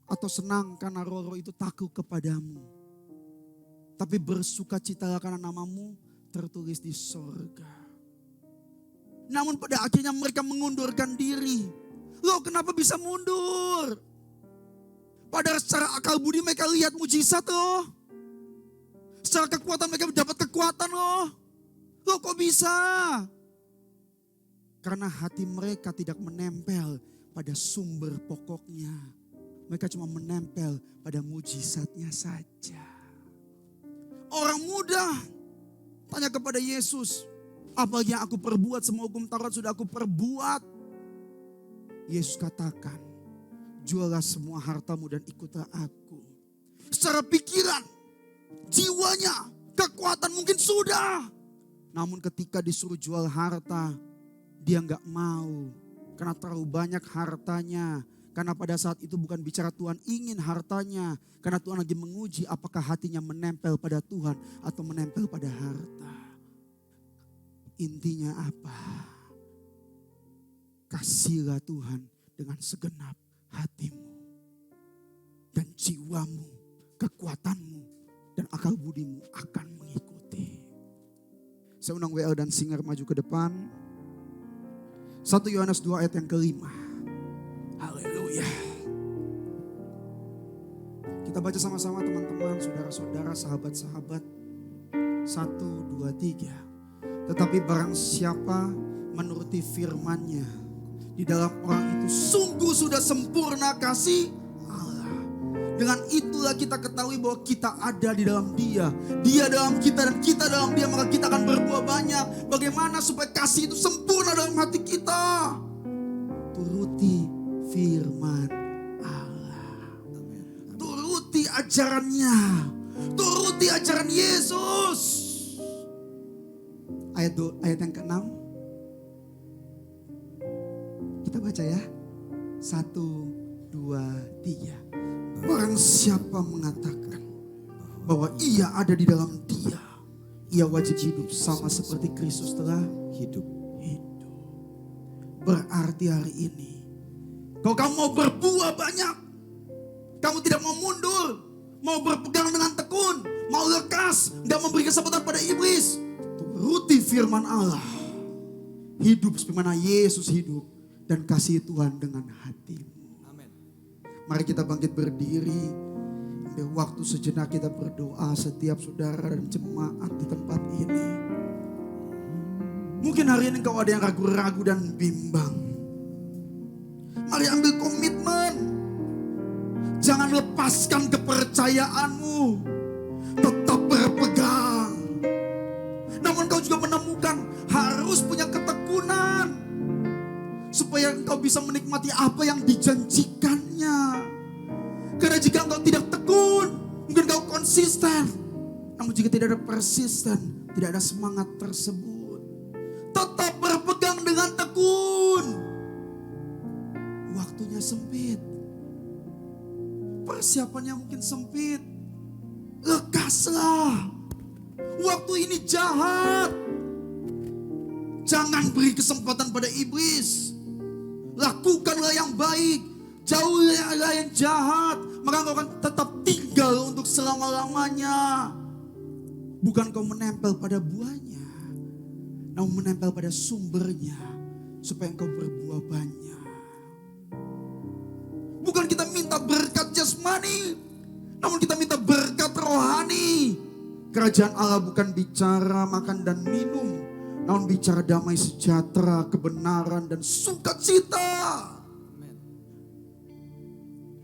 atau senang karena roh-roh itu takut kepadamu. Tapi bersukacitalah karena namamu tertulis di sorga. Namun pada akhirnya mereka mengundurkan diri. Loh kenapa bisa mundur? Padahal secara akal budi mereka lihat mujizat loh. Secara kekuatan mereka dapat kekuatan loh. Loh kok bisa? Karena hati mereka tidak menempel pada sumber pokoknya. Mereka cuma menempel pada mujizatnya saja. Orang muda tanya kepada Yesus. Apalagi yang aku perbuat, semua hukum Taurat sudah aku perbuat. Yesus katakan, jualah semua hartamu dan ikutlah aku. Secara pikiran, jiwanya, kekuatan mungkin sudah. Namun ketika disuruh jual harta, dia gak mau. Karena terlalu banyak hartanya. Karena pada saat itu bukan bicara Tuhan ingin hartanya. Karena Tuhan lagi menguji apakah hatinya menempel pada Tuhan atau menempel pada harta. Intinya apa? Kasihlah Tuhan dengan segenap hatimu. Dan jiwamu, kekuatanmu, dan akal budimu akan mengikuti. Saya undang WL dan Singer maju ke depan. 1 Yohanes 2 ayat yang kelima. Haleluya. Kita baca sama-sama teman-teman, saudara-saudara, sahabat-sahabat. 1, 2, 3. Tetapi barang siapa menuruti firman-Nya, di dalam orang itu sungguh sudah sempurna kasih Allah. Dengan itulah kita ketahui bahwa kita ada di dalam Dia. Dia dalam kita dan kita dalam Dia, maka kita akan berbuah banyak. Bagaimana supaya kasih itu sempurna dalam hati kita? Turuti firman Allah. Turuti ajarannya. Turuti ajaran Yesus. Ayat yang ke-6. Kita baca ya. 1, 2, 3. Barang siapa mengatakan bahwa ia ada di dalam Dia, ia wajib hidup sama seperti Kristus telah hidup. Berarti hari ini, kalau kamu mau berbuah banyak, kamu tidak mau mundur, mau berpegang dengan tekun, mau lekas, tidak memberi kesempatan pada iblis, turuti firman Allah. Hidup sebagaimana Yesus hidup dan kasih Tuhan dengan hatimu. Mari kita bangkit berdiri. Ambil waktu sejenak kita berdoa setiap saudara dan jemaat di tempat ini. Mungkin hari ini engkau ada yang ragu-ragu dan bimbang. Mari ambil komitmen. Jangan lepaskan kepercayaanmu. Tetap berpegang. Namun engkau juga menemukan harus punya ketekunan. Supaya engkau bisa menikmati apa yang dijanjikannya. Karena jika engkau tidak tekun, mungkin engkau konsisten. Namun jika tidak ada persisten, tidak ada semangat tersebut. Tetap berpegang dengan tekun. Waktunya sempit. Persiapannya mungkin sempit. Lekaslah. Waktu ini jahat. Jangan beri kesempatan pada iblis. Lakukanlah yang baik. Jauhilah yang jahat. Maka engkau akan tetap tinggal untuk selama-lamanya. Bukan kau menempel pada buahnya, namun menempel pada sumbernya. Supaya engkau berbuah banyak. Bukan kita minta berkat jasmani, namun kita minta berkat rohani. Kerajaan Allah bukan bicara makan dan minum, namun bicara damai sejahtera, kebenaran dan sukacita.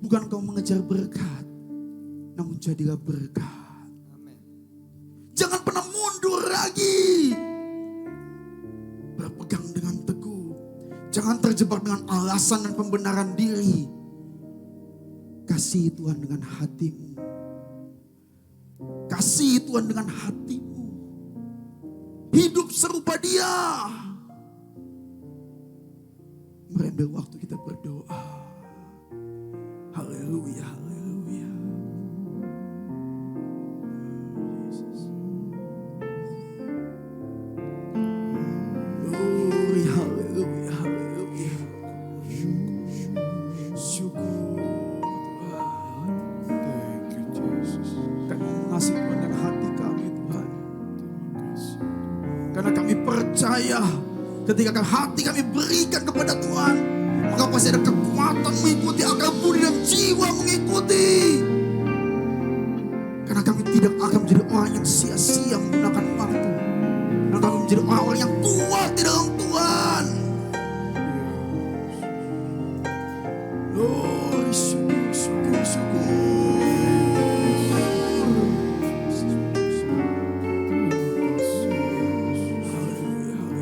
Bukan kau mengejar berkat, namun jadilah berkat. Jangan pernah mundur lagi. Berpegang dengan teguh. Jangan terjebak dengan alasan dan pembenaran diri. Kasih Tuhan dengan hatimu. Kasih Tuhan dengan hatimu. Hidup serupa Dia. Mari ambil waktu kita berdoa. Haleluya, haleluya. Glory, haleluya, haleluya. Syukur Tuhan. Thank you Jesus. Kami mengasihi Tuhan dengan hati kami Tuhan. Karena kami percaya ketika hati kami berikan kepada Tuhan, maka pasti ada kekuatan mengikuti, akal budi dan jiwa mengikuti. Karena kami tidak akan menjadi orang yang sia-sia menggunakan waktu. Dan kami menjadi orang-orang yang kuat di dalam Tuhan. Oh, syukur, syukur, syukur. Haleluya, haleluya.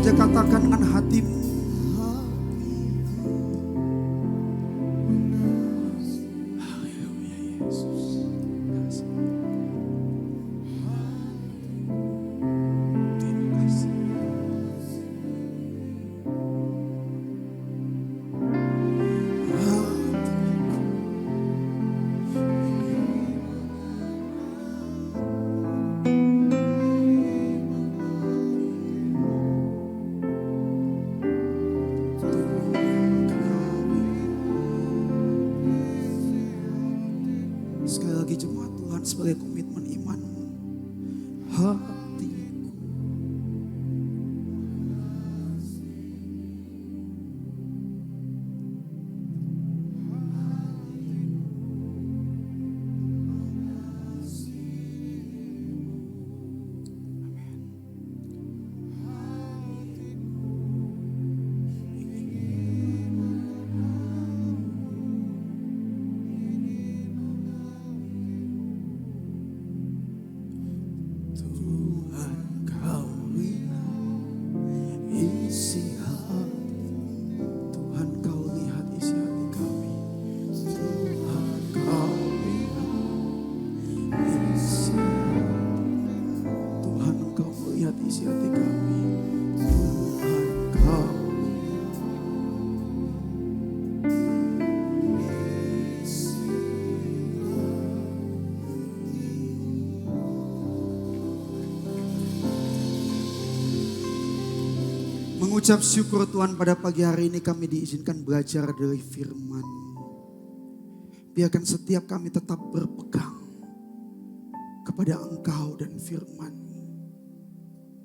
saja katakan dengan hatimu. Haleluya Yesus. Terima kasih. Sekali lagi jemaat Tuhan, sebagai komitmen imanmu, hatiku Tuhan, kau lihat isi hati. Tuhan, kau lihat isi hati kami. Tuhan, kau lihat isi hati. Tuhan, kau lihat isi hati kami. Tuhan, kau mengucap syukur Tuhan, pada pagi hari ini kami diizinkan belajar dari firman-Mu. Biarkan setiap kami tetap berpegang kepada Engkau dan firman-Mu.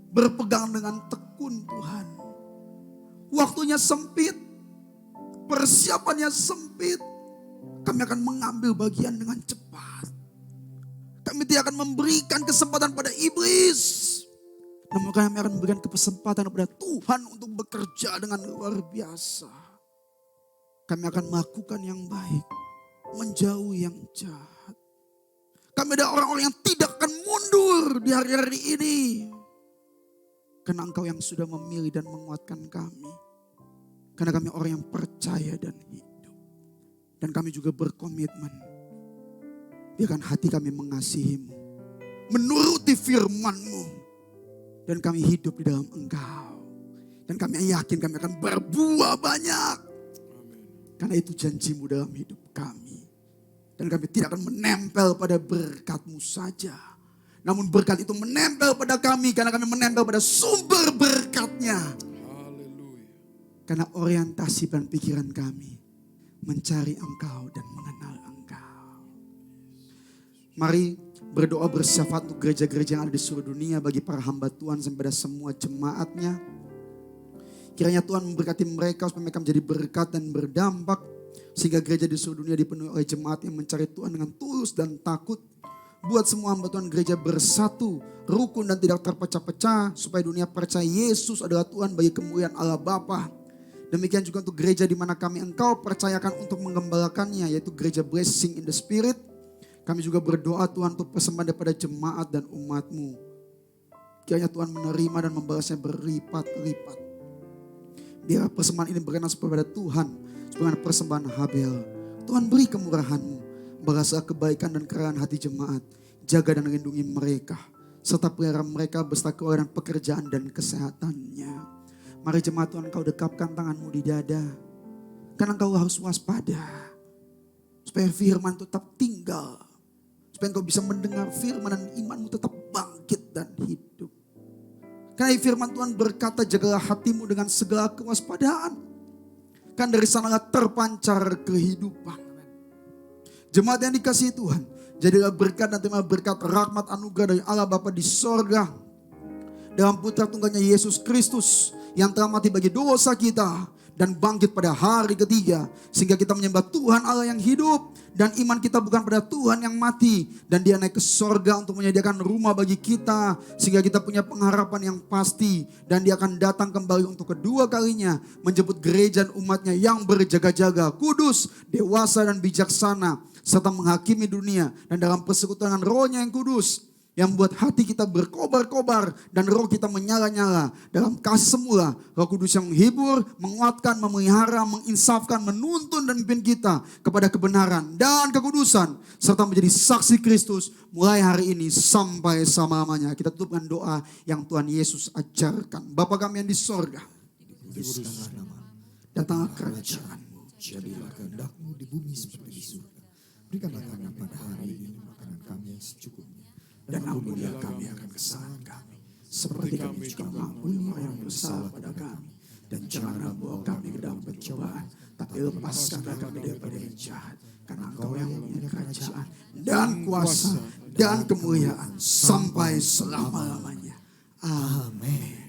Berpegang dengan tekun Tuhan. Waktunya sempit, persiapannya sempit. Kami akan mengambil bagian dengan cepat. Kami tidak akan memberikan kesempatan pada iblis. Namun kami akan memberikan kesempatan kepada Tuhan untuk bekerja dengan luar biasa. Kami akan melakukan yang baik, menjauhi yang jahat. Kami adalah orang-orang yang tidak akan mundur di hari-hari ini. Karena Engkau yang sudah memilih dan menguatkan kami. Karena kami orang yang percaya dan hidup. Dan kami juga berkomitmen. Biarkan hati kami mengasihi-Mu, menuruti firman-Mu. Dan kami hidup di dalam Engkau. Dan kami yakin kami akan berbuah banyak. Karena itu janji-Mu dalam hidup kami. Dan kami tidak akan menempel pada berkat-Mu saja. Namun berkat itu menempel pada kami. Karena kami menempel pada sumber berkat-Nya. Karena orientasi dan pikiran kami mencari Engkau dan mengenal Engkau. Mari berdoa bersyafaat untuk gereja-gereja yang ada di seluruh dunia, bagi para hamba Tuhan sampai pada semua jemaatnya. Kiranya Tuhan memberkati mereka supaya mereka menjadi berkat dan berdampak. Sehingga gereja di seluruh dunia dipenuhi oleh jemaat yang mencari Tuhan dengan tulus dan takut. Buat semua hamba Tuhan gereja bersatu, rukun dan tidak terpecah-pecah. Supaya dunia percaya Yesus adalah Tuhan bagi kemuliaan Allah Bapa. Demikian juga untuk gereja di mana kami Engkau percayakan untuk menggembalakannya, yaitu gereja Blessing in the Spirit. Kami juga berdoa Tuhan untuk persembahan daripada jemaat dan umat-Mu. Kiranya Tuhan menerima dan membalasnya berlipat-lipat. Biar persembahan ini berkenan kepada Tuhan. Sebagai persembahan Habel. Tuhan beri kemurahan-Mu. Balaslah kebaikan dan kerahan hati jemaat. Jaga dan lindungi mereka. Serta pelihara mereka beserta keluarga dan pekerjaan dan kesehatannya. Mari jemaat Tuhan, Engkau dekapkan tangan-Mu di dada. Karena Engkau harus waspada. Supaya firman tetap tinggal. Supaya Engkau bisa mendengar firman dan iman-Mu tetap bangkit dan hidup. Karena firman Tuhan berkata, jagalah hatimu dengan segala kewaspadaan. Kan dari sanalah terpancar kehidupan. Jemaat yang dikasihi Tuhan, jadilah berkat dan terima berkat rahmat anugerah dari Allah Bapa di sorga. Dalam putra tunggalnya Yesus Kristus yang telah mati bagi dosa kita. Dan bangkit pada hari ketiga. Sehingga kita menyembah Tuhan Allah yang hidup. Dan iman kita bukan pada Tuhan yang mati. Dan Dia naik ke sorga untuk menyediakan rumah bagi kita. Sehingga kita punya pengharapan yang pasti. Dan Dia akan datang kembali untuk kedua kalinya. Menjemput gereja dan umatnya yang berjaga-jaga. Kudus, dewasa dan bijaksana. Serta menghakimi dunia. Dan dalam persekutuan dengan Roh-Nya yang kudus. yang buat hati kita berkobar-kobar dan roh kita menyala-nyala dalam kasih semula. Roh Kudus yang menghibur, menguatkan, memelihara, menginsafkan, menuntun dan memimpin kita kepada kebenaran dan kekudusan, serta menjadi saksi Kristus mulai hari ini sampai selama-lamanya. Kita tutup dengan doa yang Tuhan Yesus ajarkan. Bapa kami yang di sorga, Dikuduskanlah nama. datanglah kerajaan-Mu. Jadilah kehendak-Mu di bumi seperti di surga. Berikanlah kami pada hari ini makanan kami yang secukupnya. Dan ampunilah kami akan kesalahan kami, seperti kami juga mengampuni orang yang bersalah pada kami. Dan janganlah bawa kami ke dalam pencobaan, tapi lepaskanlah kami daripada yang jahat. Karena Engkau yang mempunyai kerajaan dan kuasa dan kemuliaan sampai selama-lamanya. Amin.